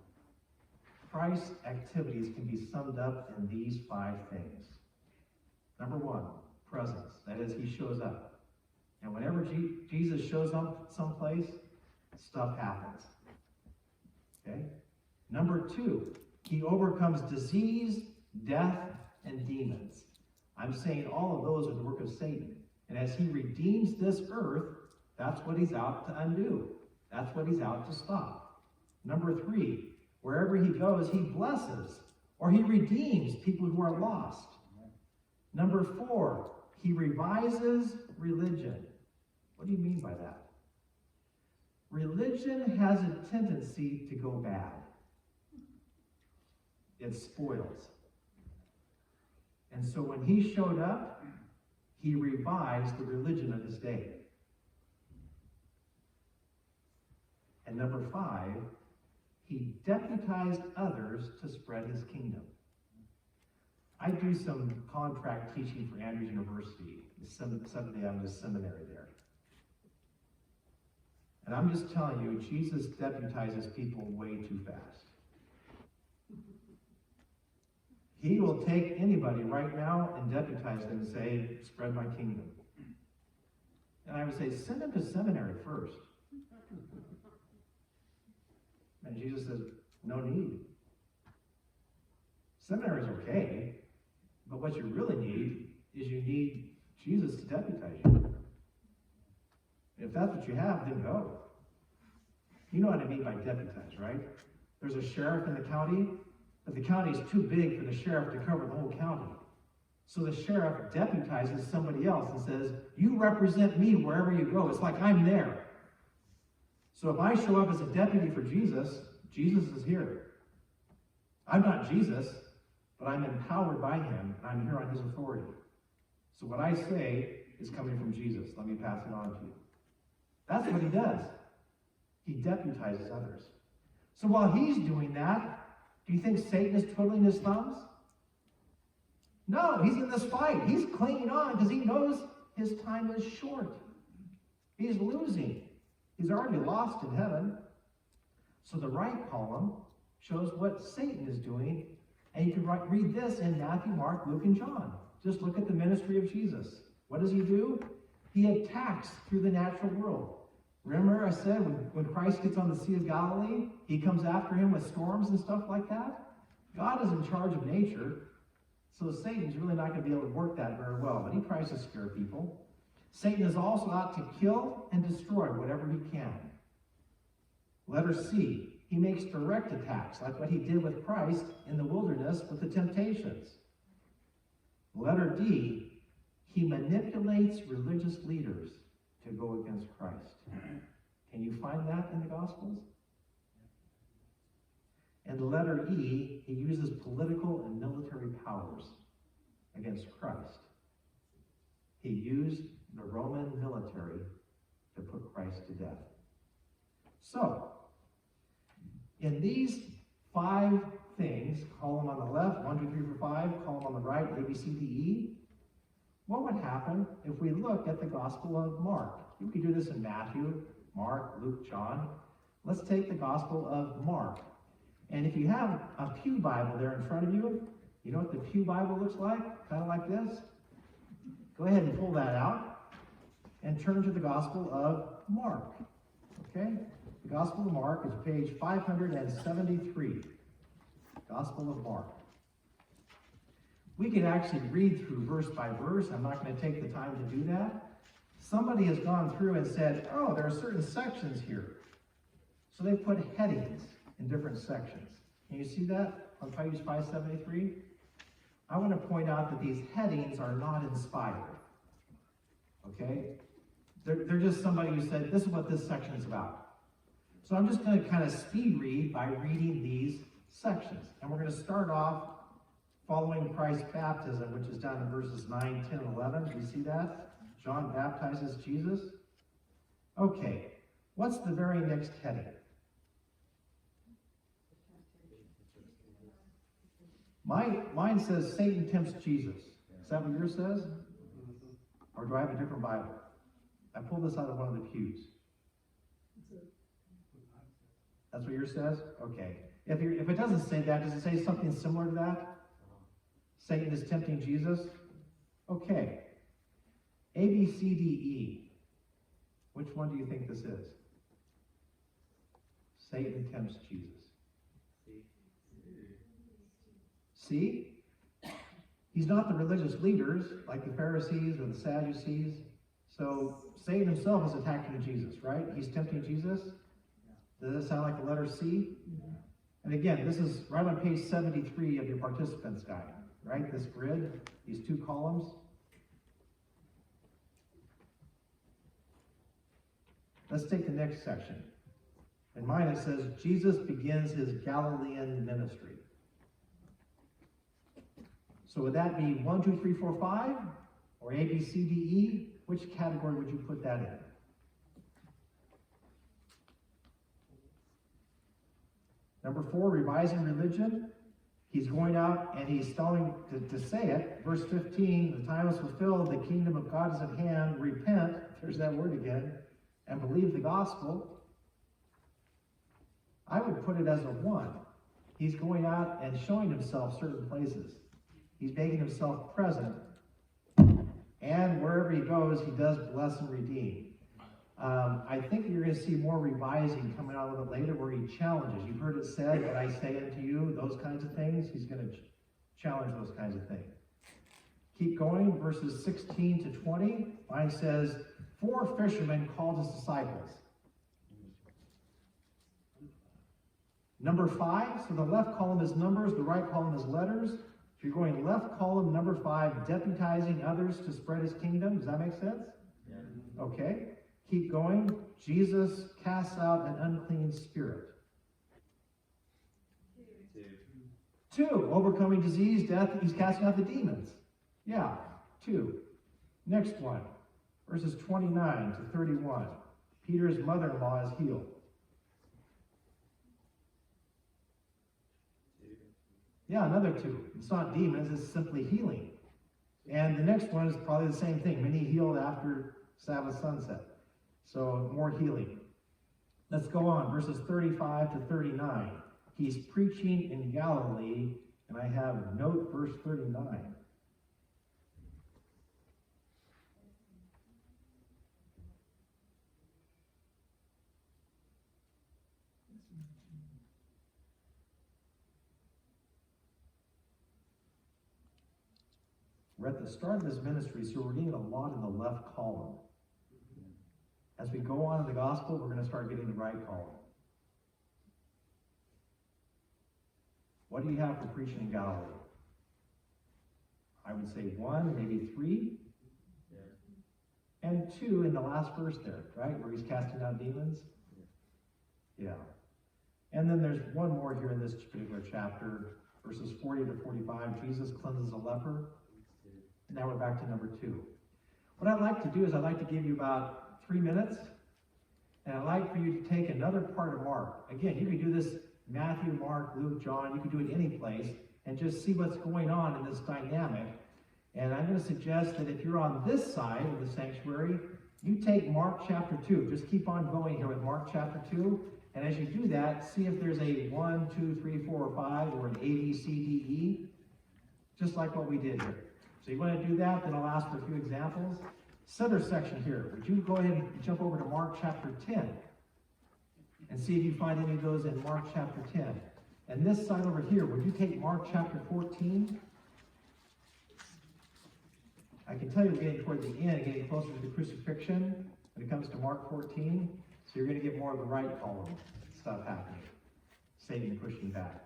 Christ's activities can be summed up in these 5 things. Number 1, presence. That is, he shows up. And whenever Jesus shows up someplace, stuff happens. Okay? Number 2, he overcomes disease, death, and demons. I'm saying all of those are the work of Satan. And as he redeems this earth, that's what he's out to undo. That's what he's out to stop. Number 3, wherever he goes, he blesses or he redeems people who are lost. Number 4, he revises religion. What do you mean by that? Religion has a tendency to go bad. It spoils. And so when he showed up, he revised the religion of his day. And number 5, he deputized others to spread his kingdom. I do some contract teaching for Andrews University. Someday I'm in a seminary there. And I'm just telling you, Jesus deputizes people way too fast. He will take anybody right now and deputize them and say, spread my kingdom. And I would say, send them to seminary first. And Jesus says, no need. Seminary is okay, but what you really need is you need Jesus to deputize you. If that's what you have, then go. You know what I mean by deputize, right? There's a sheriff in the county, but the county is too big for the sheriff to cover the whole county. So the sheriff deputizes somebody else and says, you represent me wherever you go. It's like I'm there. So if I show up as a deputy for Jesus, Jesus is here. I'm not Jesus, but I'm empowered by him, and I'm here on his authority. So what I say is coming from Jesus. Let me pass it on to you. That's what he does. He deputizes others. So while he's doing that, do you think Satan is twiddling his thumbs? No, he's in this fight. He's clinging on because he knows his time is short. He's losing. He's already lost in heaven. So the right column shows what Satan is doing. And you can read this in Matthew, Mark, Luke, and John. Just look at the ministry of Jesus. What does he do? He attacks through the natural world. Remember I said when Christ gets on the Sea of Galilee, he comes after him with storms and stuff like that? God is in charge of nature, so Satan's really not going to be able to work that very well, but he tries to scare people. Satan is also out to kill and destroy whatever he can. Letter C, he makes direct attacks, like what he did with Christ in the wilderness with the temptations. Letter D, he manipulates religious leaders to go against Christ. Can you find that in the Gospels? And letter E, he uses political and military powers against Christ. He used the Roman military to put Christ to death. So, in these 5 things, column on the left, 1, 2, 3, 4, 5, column on the right, A, B, C, D, E, what would happen if we look at the Gospel of Mark? You could do this in Matthew, Mark, Luke, John. Let's take the Gospel of Mark. And if you have a Pew Bible there in front of you, you know what the Pew Bible looks like? Kind of like this. Go ahead and pull that out and turn to the Gospel of Mark. Okay? The Gospel of Mark is page 573. Gospel of Mark. We could actually read through verse by verse. I'm not going to take the time to do that. Somebody has gone through and said, oh, there are certain sections here. So they put headings in different sections. Can you see that on page 573? I want to point out that these headings are not inspired. Okay? They're just somebody who said, this is what this section is about. So I'm just going to kind of speed read by reading these sections. And we're going to start off following Christ's baptism, which is down in verses 9, 10, and 11. Do you see that? John baptizes Jesus. Okay, what's the very next heading? Mine says Satan tempts Jesus. Is that what yours says? Or do I have a different Bible? I pulled this out of one of the pews. That's what yours says? Okay. If it doesn't say that, does it say something similar to that? Satan is tempting Jesus? Okay. A, B, C, D, E. Which one do you think this is? Satan tempts Jesus. See? He's not the religious leaders like the Pharisees or the Sadducees. So Satan himself is attacking Jesus, right? He's tempting Jesus. Does that sound like the letter C? And again, this is right on page 73 of your participants guide, right? This grid, these 2 columns. Let's take the next section. In mine it says, Jesus begins his Galilean ministry. So would that be 1, 2, 3, 4, 5? Or A, B, C, D, E? Which category would you put that in? Number 4, revising religion. He's going out and he's telling to say it. Verse 15, the time is fulfilled, the kingdom of God is at hand. Repent, there's that word again, and believe the gospel. I would put it as a 1. He's going out and showing himself certain places. He's making himself present. And wherever he goes, he does bless and redeem. I think you're going to see more revising coming out a little bit later where he challenges. You've heard it said, what I say unto you, those kinds of things. He's going to challenge those kinds of things. Keep going, verses 16 to 20. Mine says, 4 fishermen called his disciples. Number 5, so the left column is numbers, the right column is letters. If you're going left column, number 5, deputizing others to spread his kingdom. Does that make sense? Yeah. Okay. Keep going. Jesus casts out an unclean spirit. 2, overcoming disease, death, he's casting out the demons. Yeah, 2. Next one, verses 29 to 31. Peter's mother-in-law is healed. Yeah, another two. It's not demons, it's simply healing. And the next one is probably the same thing. Many healed after Sabbath sunset. So more healing. Let's go on, verses 35 to 39. He's preaching in Galilee, and I have note verse 39. We're at the start of his ministry, so we're getting a lot in the left column. As we go on in the gospel, we're going to start getting the right column. What do you have for preaching in Galilee? I would say 1, maybe 3. And 2 in the last verse there, right? Where he's casting out demons. Yeah. And then there's one more here in this particular chapter, verses 40 to 45. Jesus cleanses a leper. And now we're back to number 2. What I'd like to do is I'd like to give you about 3 minutes. And I'd like for you to take another part of Mark. Again, you can do this Matthew, Mark, Luke, John. You can do it any place and just see what's going on in this dynamic. And I'm going to suggest that if you're on this side of the sanctuary, you take Mark chapter 2. Just keep on going here with Mark chapter 2. And as you do that, see if there's a 1, 2, 3, 4, or 5, or an A, B, C, D, E, just like what we did here. So you want to do that, then I'll ask for a few examples. Center section here. Would you go ahead and jump over to Mark chapter 10 and see if you find any of those in Mark chapter 10. And this side over here, would you take Mark chapter 14? I can tell you're getting toward the end, getting closer to the crucifixion when it comes to Mark 14. So you're going to get more of the right column stuff happening. Satan pushing back.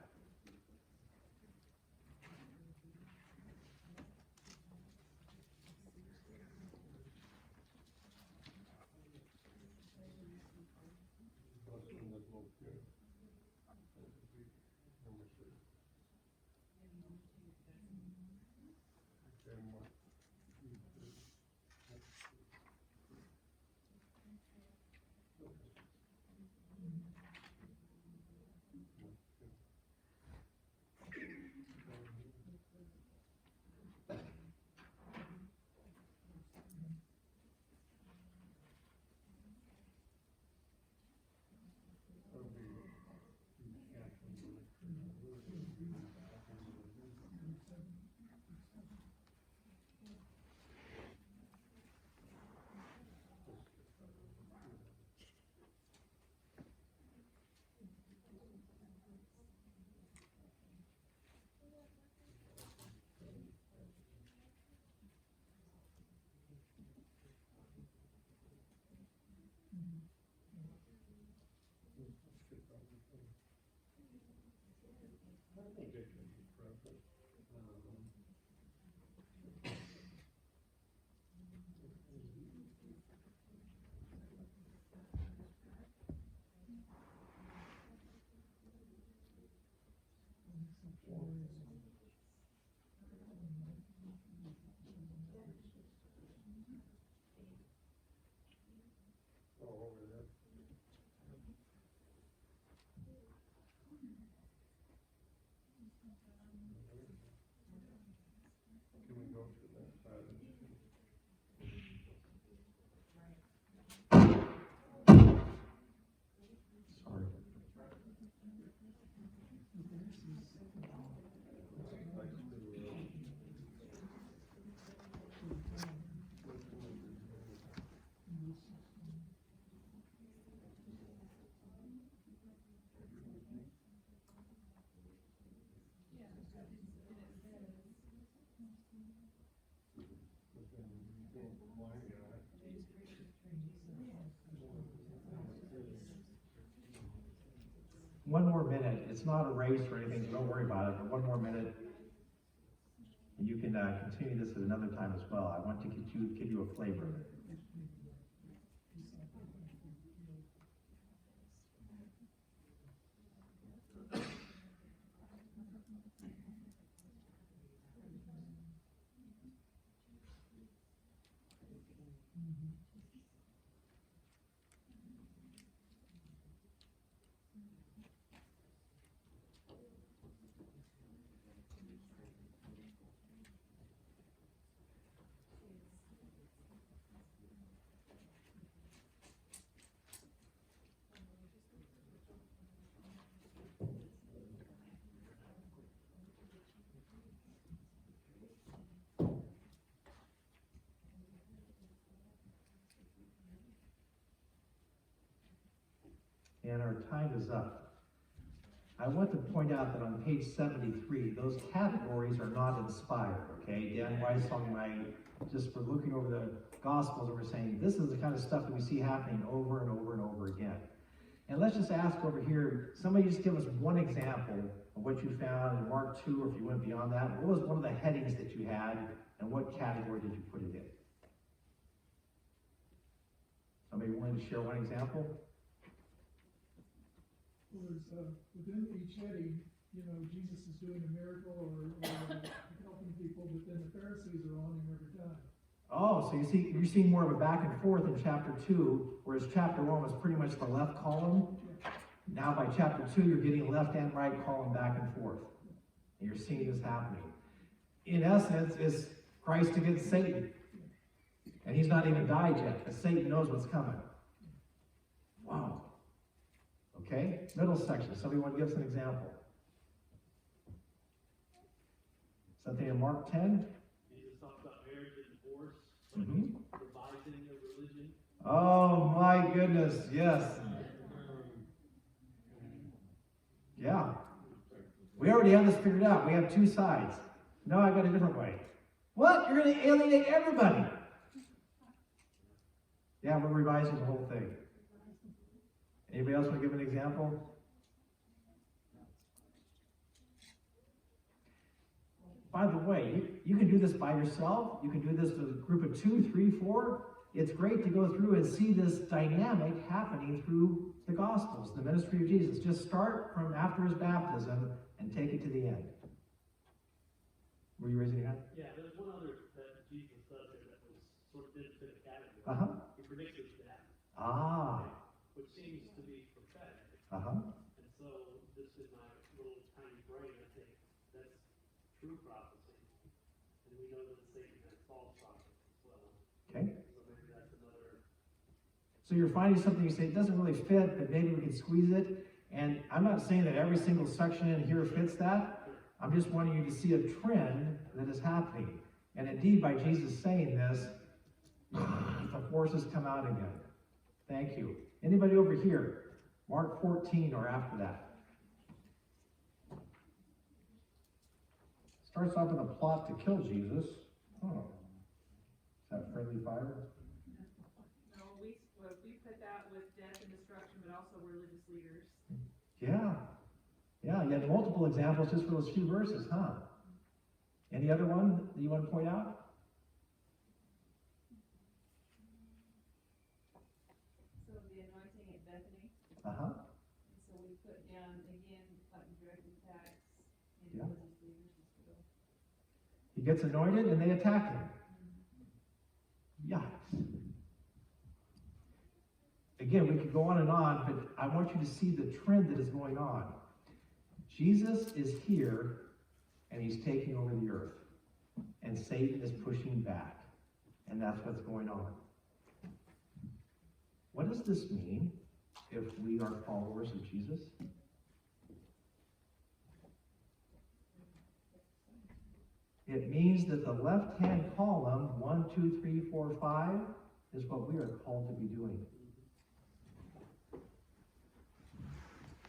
Sorry. One more minute. It's not a race or anything, so don't worry about it. But one more minute, and you can continue this at another time as well. I want to give you a flavor of it. And our time is up. I want to point out that on page 73, those categories are not inspired, okay? Dan Weiss on my, just for looking over the Gospels, and we're saying this is the kind of stuff that we see happening over and over and over again. And let's just ask over here, somebody just give us one example of what you found in Mark 2, or if you went beyond that. What was one of the headings that you had, and what category did you put it in? Somebody willing to share one example? Was within each heading, Jesus is doing a miracle or helping people, but then the Pharisees are on him every time. Oh, so you're seeing more of a back and forth in chapter 2, whereas chapter 1 was pretty much the left column. Now by chapter 2, you're getting left and right column back and forth. And you're seeing this happening. In essence, it's Christ against Satan. And he's not even died yet, because Satan knows what's coming. Wow. Okay, middle section. Somebody want to give us an example? Something in Mark 10? Jesus talks about marriage and divorce, Mm-hmm. revising of religion. Oh my goodness, yes. Yeah. We already have this figured out. We have two sides. No, I got a different way. What? You're going to alienate everybody. Yeah, we're revising the whole thing. Anybody else want to give an example? By the way, you can do this by yourself. You can do this with a group of 2, 3, 4. It's great to go through and see this dynamic happening through the Gospels, the ministry of Jesus. Just start from after his baptism and take it to the end. Were you raising your hand? Yeah, there's one other that Jesus does here that was sort of didn't fit the category. Uh-huh. He predicts it to happen. Ah. Which seems to be prophetic. Uh-huh. And so, just in my little tiny brain, I think that's true prophecy. And we know that Satan has false prophets as well. Okay. So maybe that's another. So you're finding something you say, it doesn't really fit, but maybe we can squeeze it. And I'm not saying that every single section in here fits that. I'm just wanting you to see a trend that is happening. And indeed, by Jesus saying this, the forces come out again. Thank you. Anybody over here? Mark 14 or after that. Starts off with a plot to kill Jesus. Oh. Is that friendly fire? No, we put that with death and destruction, but also religious leaders. Yeah. Yeah, you had multiple examples just for those few verses, huh? Any other one that you want to point out? So the anointing at Bethany. Uh-huh. And so we put down again, like direct attacks and Yeah. religious leaders as well. He gets anointed and they attack him. Yikes. Again, we could go on, but I want you to see the trend that is going on. Jesus is here and he's taking over the earth. And Satan is pushing back. And that's what's going on. What does this mean if we are followers of Jesus? It means that the left-hand column, 1, 2, 3, 4, 5, is what we are called to be doing.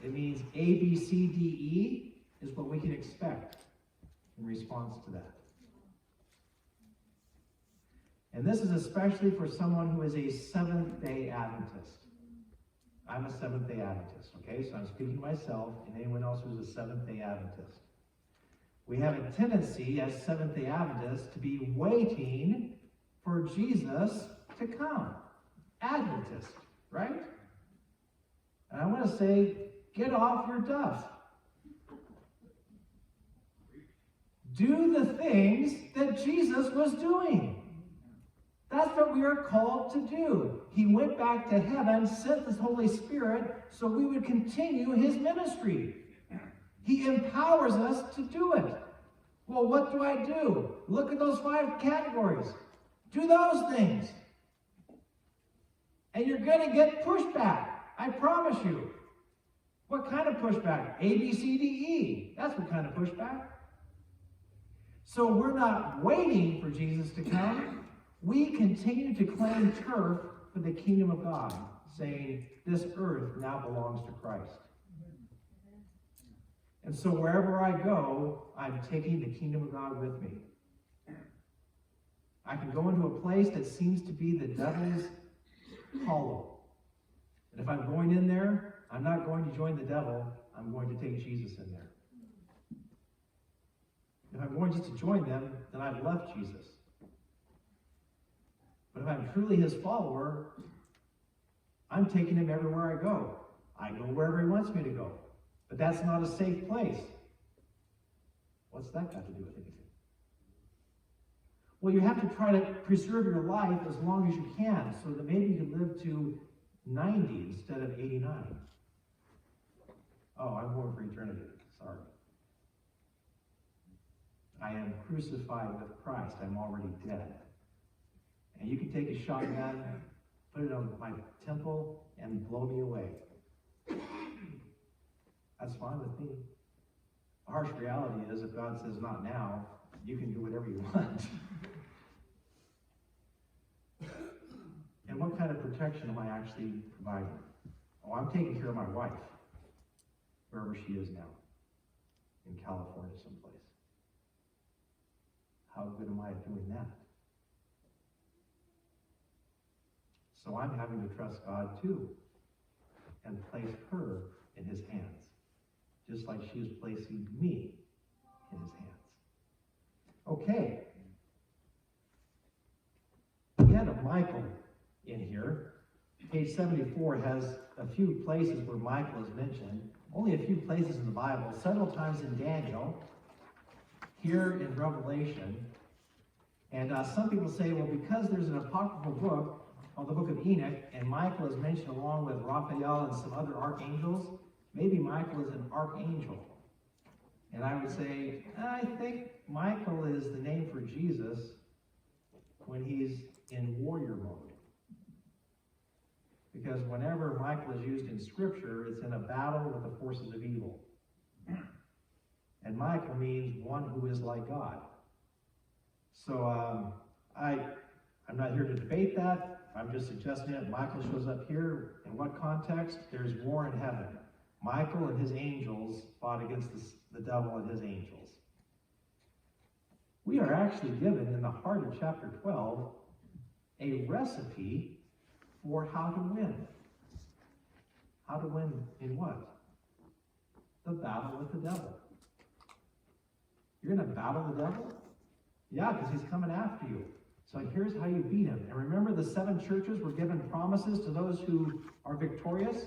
It means A, B, C, D, E is what we can expect in response to that. And this is especially for someone who is a Seventh-day Adventist. I'm a Seventh-day Adventist, okay? So I'm speaking to myself and anyone else who's a Seventh-day Adventist. We have a tendency as Seventh-day Adventists to be waiting for Jesus to come. Adventist, right? And I want to say, get off your duff. Do the things that Jesus was doing. That's what we are called to do. He went back to heaven, sent the Holy Spirit, so we would continue his ministry. He empowers us to do it. Well, what do I do? Look at those 5 categories. Do those things. And you're going to get pushback. I promise you. What kind of pushback? A, B, C, D, E. That's what kind of pushback. So we're not waiting for Jesus to come. We continue to claim turf for the kingdom of God. saying, this earth now belongs to Christ. And so wherever I go, I'm taking the kingdom of God with me. I can go into a place that seems to be the devil's hollow. And if I'm going in there, I'm not going to join the devil, I'm going to take Jesus in there. If I'm going just to join them, then I've left Jesus. But if I'm truly his follower, I'm taking him everywhere I go. I go wherever he wants me to go. But that's not a safe place. What's that got to do with anything? Well, you have to try to preserve your life as long as you can, so that maybe you can live to 90 instead of 89. Oh, I'm going for eternity. Sorry. I am crucified with Christ. I'm already dead. And you can take a shotgun, put it on my temple, and blow me away. That's fine with me. The harsh reality is, if God says not now, you can do whatever you want. And what kind of protection am I actually providing? Oh, I'm taking care of my wife, wherever she is now, in California someplace. How good am I at doing that? So I'm having to trust God too, and place her in his hands, just like she is placing me in his hands. Okay. We had a Michael in here. Page 74 has a few places where Michael is mentioned. Only a few places in the Bible, several times in Daniel, here in Revelation. And some people say, well, because there's an apocryphal book called the Book of Enoch, and Michael is mentioned along with Raphael and some other archangels, maybe Michael is an archangel. And I would say, I think Michael is the name for Jesus when he's in warrior mode. Because whenever Michael is used in Scripture, it's in a battle with the forces of evil. And Michael means one who is like God. So I'm not here to debate that. I'm just suggesting that Michael shows up here. In what context? There's war in heaven. Michael and his angels fought against the devil and his angels. We are actually given in the heart of chapter 12 a recipe for how to win. How to win in what? The battle with the devil. You're going to battle the devil? Yeah, because he's coming after you. So here's how you beat him. And remember, the 7 churches were given promises to those who are victorious,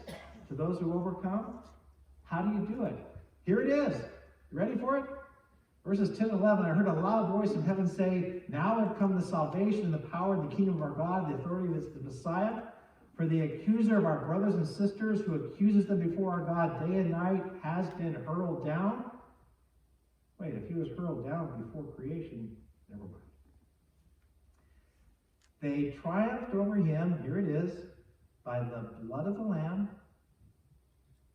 to those who overcome. How do you do it? Here it is. You ready for it? Verses 10 and 11, I heard a loud voice from heaven say, now have come the salvation and the power of the kingdom of our God, the authority of the Messiah. For the accuser of our brothers and sisters who accuses them before our God day and night has been hurled down. Wait, if he was hurled down before creation, never mind. They triumphed over him, here it is, by the blood of the Lamb,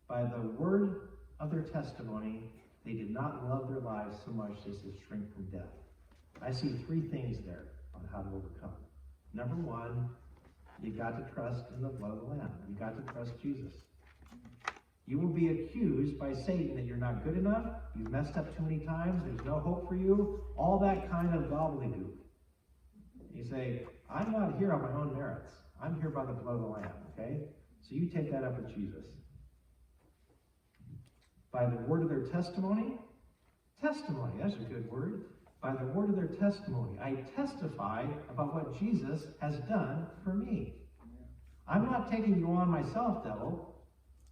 by the word of their testimony. They did not love their lives so much as to shrink from death. I see 3 things there on how to overcome. Number 1, you got to trust in the blood of the Lamb. You got to trust Jesus. You will be accused by Satan that you're not good enough, you've messed up too many times, there's no hope for you, all that kind of gobbledygook. You say, I'm not here on my own merits. I'm here by the blood of the Lamb, okay? So you take that up with Jesus. By the word of their testimony. Testimony, that's a good word. By the word of their testimony. I testify about what Jesus has done for me. I'm not taking you on myself, devil.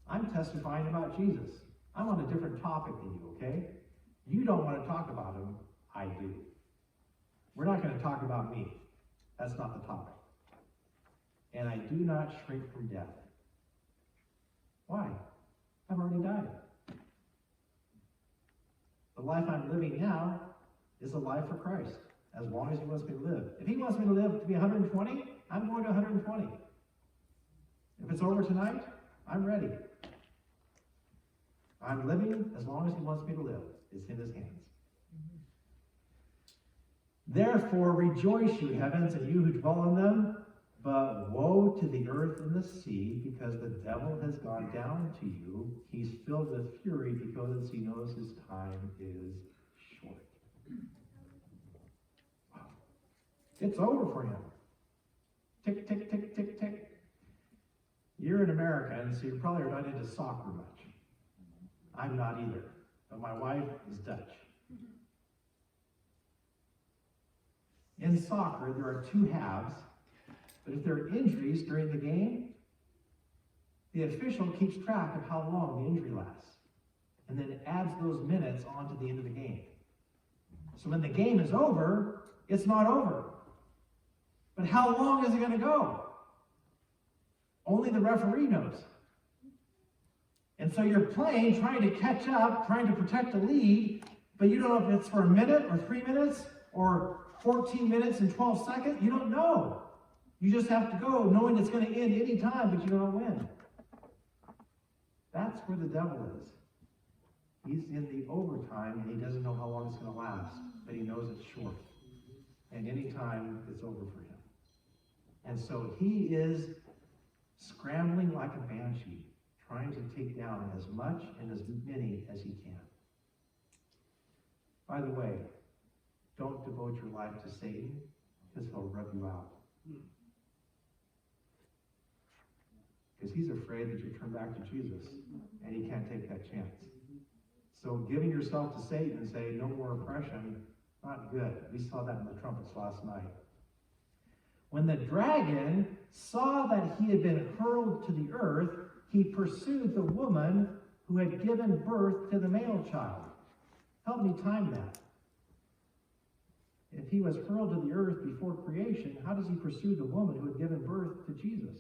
I'm testifying about Jesus. I'm on a different topic than you, okay? You don't want to talk about him. I do. We're not going to talk about me. That's not the topic. And I do not shrink from death. Why? I've already died. The life I'm living now is a life for Christ, as long as he wants me to live. If he wants me to live to be 120, I'm going to 120. If it's over tonight, I'm ready. I'm living as long as he wants me to live. It's in his hands. Therefore rejoice, you heavens, and you who dwell in them. But woe to the earth and the sea, because the devil has gone down to you. He's filled with fury because he knows his time is short. It's over for him. Tick, tick, tick, tick, tick. You're an American, so you probably are not into soccer much. I'm not either, but my wife is Dutch. In soccer, there are two halves, but if there are injuries during the game, the official keeps track of how long the injury lasts, and then adds those minutes on to the end of the game. So when the game is over, it's not over. But how long is it going to go? Only the referee knows. And so you're playing, trying to catch up, trying to protect the lead, but you don't know if it's for a minute or 3 minutes or 14 minutes and 12 seconds. You don't know. You just have to go knowing it's going to end any time, but you don't know when. That's where the devil is. He's in the overtime, and he doesn't know how long it's going to last, but he knows it's short. And any time, it's over for him. And so he is scrambling like a banshee, trying to take down as much and as many as he can. By the way, don't devote your life to Satan, because he'll rub you out. Because he's afraid that you turn back to Jesus, and he can't take that chance. So giving yourself to Satan and say, no more oppression, not good. We saw that in the trumpets last night. When the dragon saw that he had been hurled to the earth, he pursued the woman who had given birth to the male child. Help me time that. If he was hurled to the earth before creation, how does he pursue the woman who had given birth to Jesus?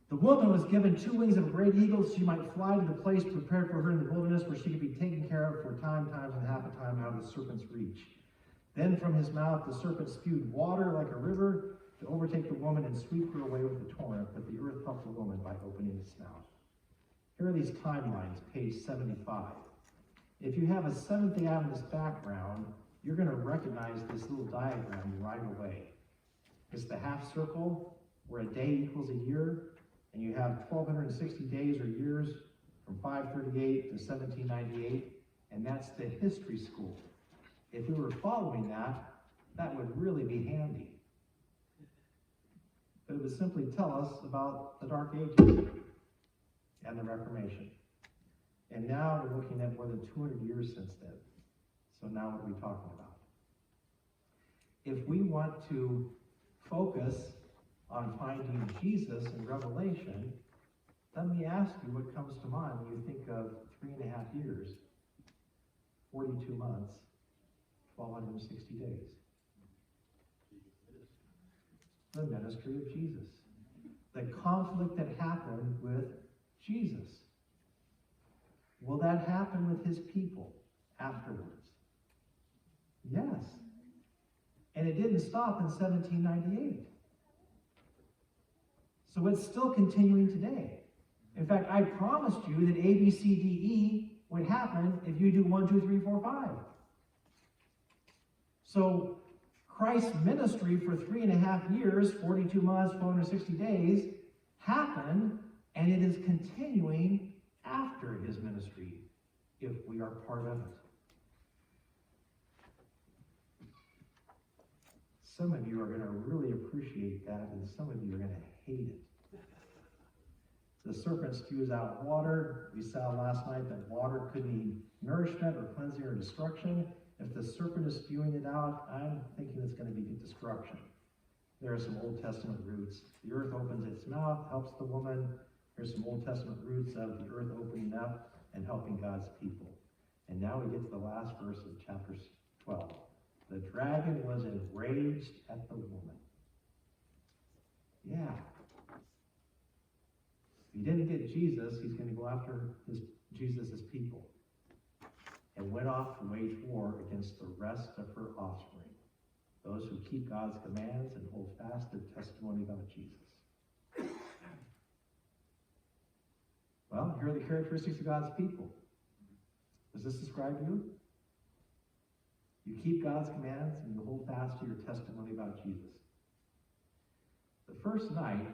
The woman was given 2 wings of a great eagle so she might fly to the place prepared for her in the wilderness where she could be taken care of for times and half a time out of the serpent's reach. Then from his mouth the serpent spewed water like a river to overtake the woman and sweep her away with the torrent, but the earth helped the woman by opening its mouth. Here are these timelines, page 75. If you have a Seventh-day Adventist background, you're going to recognize this little diagram right away. It's the half circle where a day equals a year, and you have 1,260 days or years from 538 to 1798, and that's the history school. If we were following that, that would really be handy. But it would simply tell us about the Dark Ages and the Reformation. And now we're looking at more than 200 years since then. So now what are we talking about? If we want to focus on finding Jesus in Revelation, let me ask you what comes to mind when you think of 3.5 years, 42 months, 1,260 days. The ministry of Jesus. The conflict that happened with Jesus. Will that happen with his people afterwards? Yes. And it didn't stop in 1798. So it's still continuing today. In fact, I promised you that A, B, C, D, E would happen if you do 1, 2, 3, 4, 5. So Christ's ministry for 3.5 years, 42 months, 460 days, happened, and it is continuing after his ministry, if we are part of it. Some of you are going to really appreciate that, and some of you are going to hate it. The serpent spews out water. We saw last night that water could mean nourishment or cleansing or destruction. If the serpent is spewing it out, I'm thinking it's going to be destruction. There are some Old Testament roots. The earth opens its mouth, helps the woman. There's some Old Testament roots of the earth opening up and helping God's people. And now we get to the last verse of chapter 12. The dragon was enraged at the woman. Yeah. If he didn't get Jesus, he's going to go after Jesus' people. And went off to wage war against the rest of her offspring, those who keep God's commands and hold fast their testimony about Jesus. Well, here are the characteristics of God's people. Does this describe you? You keep God's commands and you hold fast to your testimony about Jesus. The first night,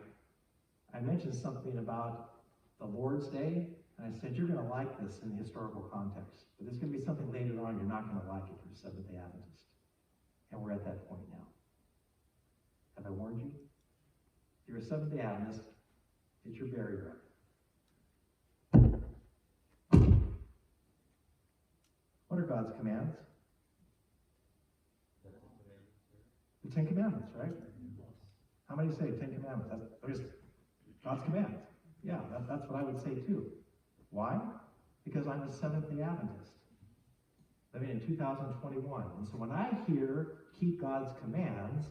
I mentioned something about the Lord's Day, and I said, you're going to like this in the historical context. But there's going to be something later on you're not going to like if you're a Seventh-day Adventist. And we're at that point now. Have I warned you? If you're a Seventh-day Adventist, get your berry ready. What are God's commands? The Ten Commandments, right? How many say Ten Commandments? That's God's commands. Yeah, that's what I would say too. Why? Because I'm a Seventh-day Adventist. Living in 2021. And so when I hear keep God's commands,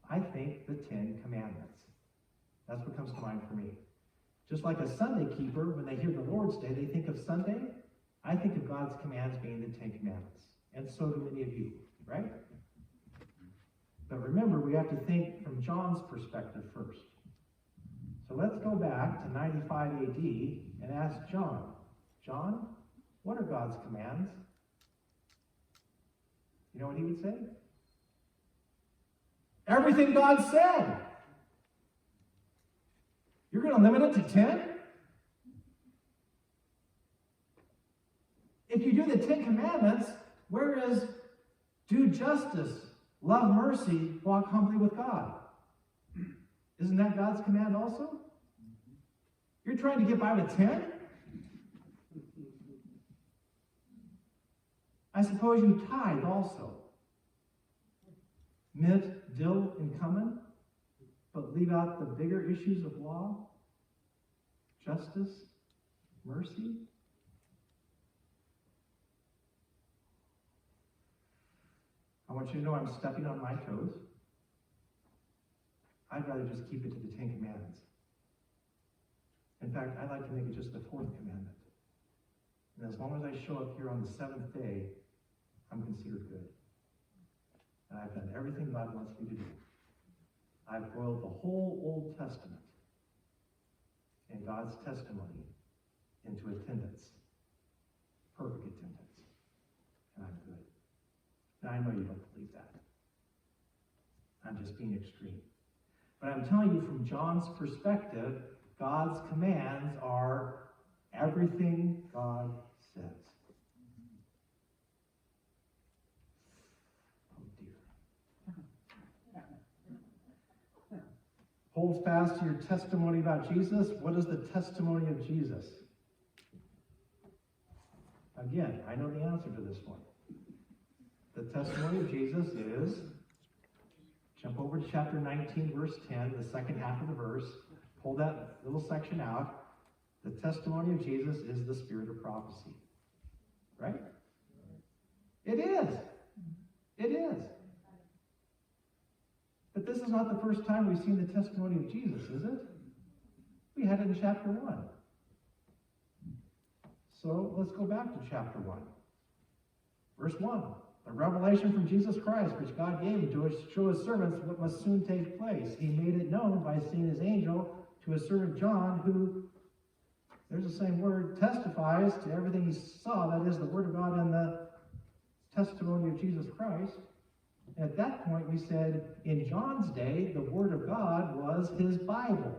I think the Ten Commandments. That's what comes to mind for me. Just like a Sunday keeper, when they hear the Lord's Day, they think of Sunday. I think of God's commands being the Ten Commandments. And so do many of you, right? But remember, we have to think from John's perspective first. So let's go back to 95 AD and ask John, John, what are God's commands? You know what he would say? Everything God said. You're going to limit it to 10? If you do the 10 Commandments, where is do justice, love mercy, walk humbly with God? Isn't that God's command also? You're trying to get by with 10? I suppose you tithe also. Mint, dill, and cumin, but leave out the bigger issues of law, justice, mercy. I want you to know I'm stepping on my toes. I'd rather just keep it to the 10 Commandments. In fact, I'd like to make it just the fourth commandment. And as long as I show up here on the seventh day, I'm considered good. And I've done everything God wants me to do. I've boiled the whole Old Testament and God's testimony into attendance. Perfect attendance. And I'm good. Now, I know you don't believe that. I'm just being extreme. But I'm telling you from John's perspective, God's commands are everything God says. Oh dear. Hold fast to your testimony about Jesus. What is the testimony of Jesus? Again, I know the answer to this one. The testimony of Jesus is, jump over to chapter 19, verse 10, the second half of the verse. Pull that little section out. The testimony of Jesus is the spirit of prophecy. Right? It is. It is. But this is not the first time we've seen the testimony of Jesus, is it? We had it in chapter 1. So let's go back to chapter 1. Verse 1. The revelation from Jesus Christ, which God gave him to show his servants what must soon take place. He made it known by seeing his angel to his servant John, who, there's the same word, testifies to everything he saw. That is the word of God and the testimony of Jesus Christ. At that point, we said, in John's day, the word of God was his Bible,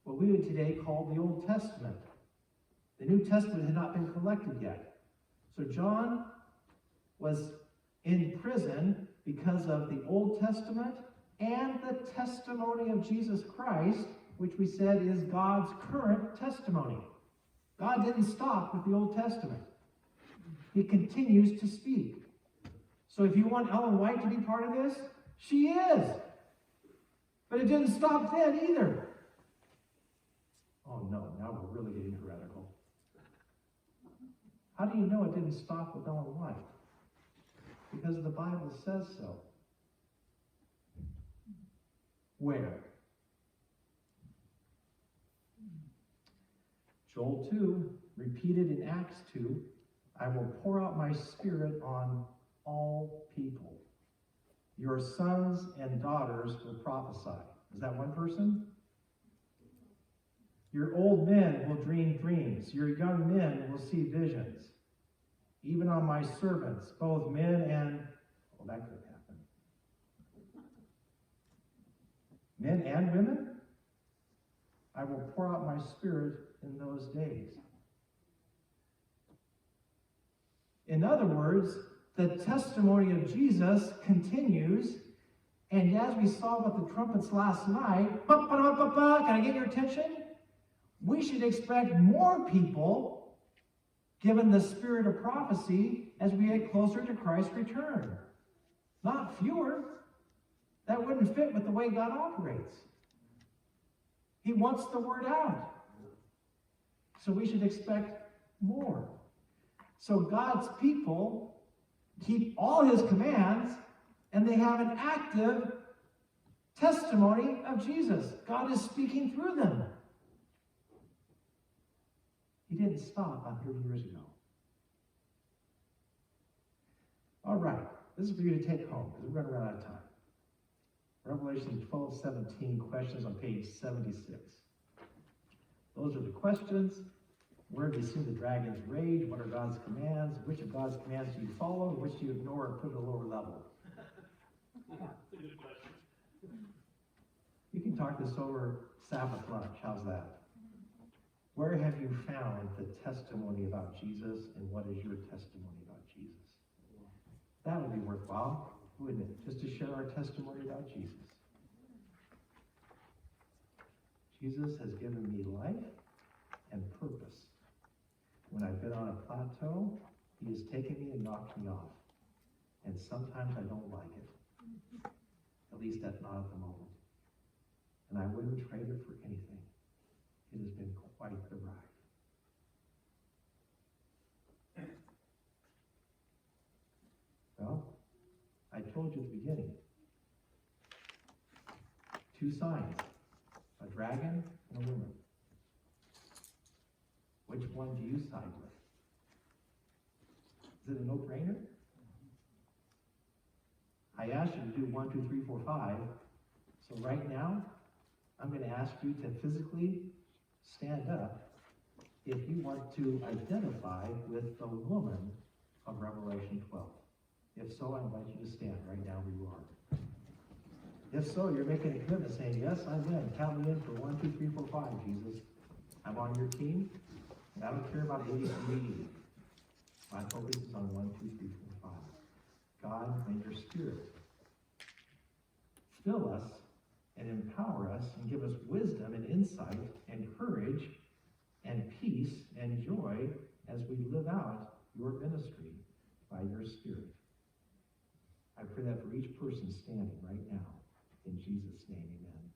what we would today call the Old Testament. The New Testament had not been collected yet. So John was in prison because of the Old Testament and the testimony of Jesus Christ, which we said is God's current testimony. God didn't stop with the Old Testament. He continues to speak. So if you want Ellen White to be part of this, she is. But it didn't stop then either. Oh no, now we're really getting heretical. How do you know it didn't stop with Ellen White? Because the Bible says so. Where? Joel 2, repeated in Acts 2, I will pour out my spirit on all people. Your sons and daughters will prophesy. Is that one person? Your old men will dream dreams. Your young men will see visions. Even on my servants, both men and, Well, that could happen. Men and women, I will pour out my spirit in those days. In other words, the testimony of Jesus continues, and as we saw with the trumpets last night, can I get your attention? We should expect more people given the spirit of prophecy as we get closer to Christ's return. Not fewer. That wouldn't fit with the way God operates. He wants the word out. So we should expect more. So God's people keep all his commands, and they have an active testimony of Jesus. God is speaking through them. He didn't stop 100 years ago. All right, this is for you to take home, because we're running out of time. Revelation 12:17, questions on page 76. Those are the questions. Where have you seen the dragon's rage? What are God's commands? Which of God's commands do you follow? Which do you ignore and put at a lower level? That's a good question. You can talk this over Sabbath lunch. How's that? Where have you found the testimony about Jesus, and what is your testimony about Jesus? That would be worthwhile, wouldn't it? Just to share our testimony about Jesus. Jesus has given me life and purpose. When I've been on a plateau, he has taken me and knocked me off. And sometimes I don't like it. At least that's not at the moment. And I wouldn't trade it for anything. It has been quite the ride. Well, I told you at the beginning. 2 signs. A dragon and a woman. Which one do you side with? Is it a no-brainer? I asked you to do 1, 2, 3, 4, 5. So right now, I'm going to ask you to physically stand up if you want to identify with the woman of Revelation 12. If so, I invite you to stand right now where you are. If so, you're making a commitment saying, yes, I'm in. Count me in for 1, 2, 3, 4, 5, Jesus. I'm on your team. And I don't care about ABCD. My focus is on 1, 2, 3, 4, 5. God, may your spirit fill us and empower us and give us wisdom and insight and courage and peace and joy as we live out your ministry by your spirit. I pray that for each person standing right now. In Jesus' name, amen.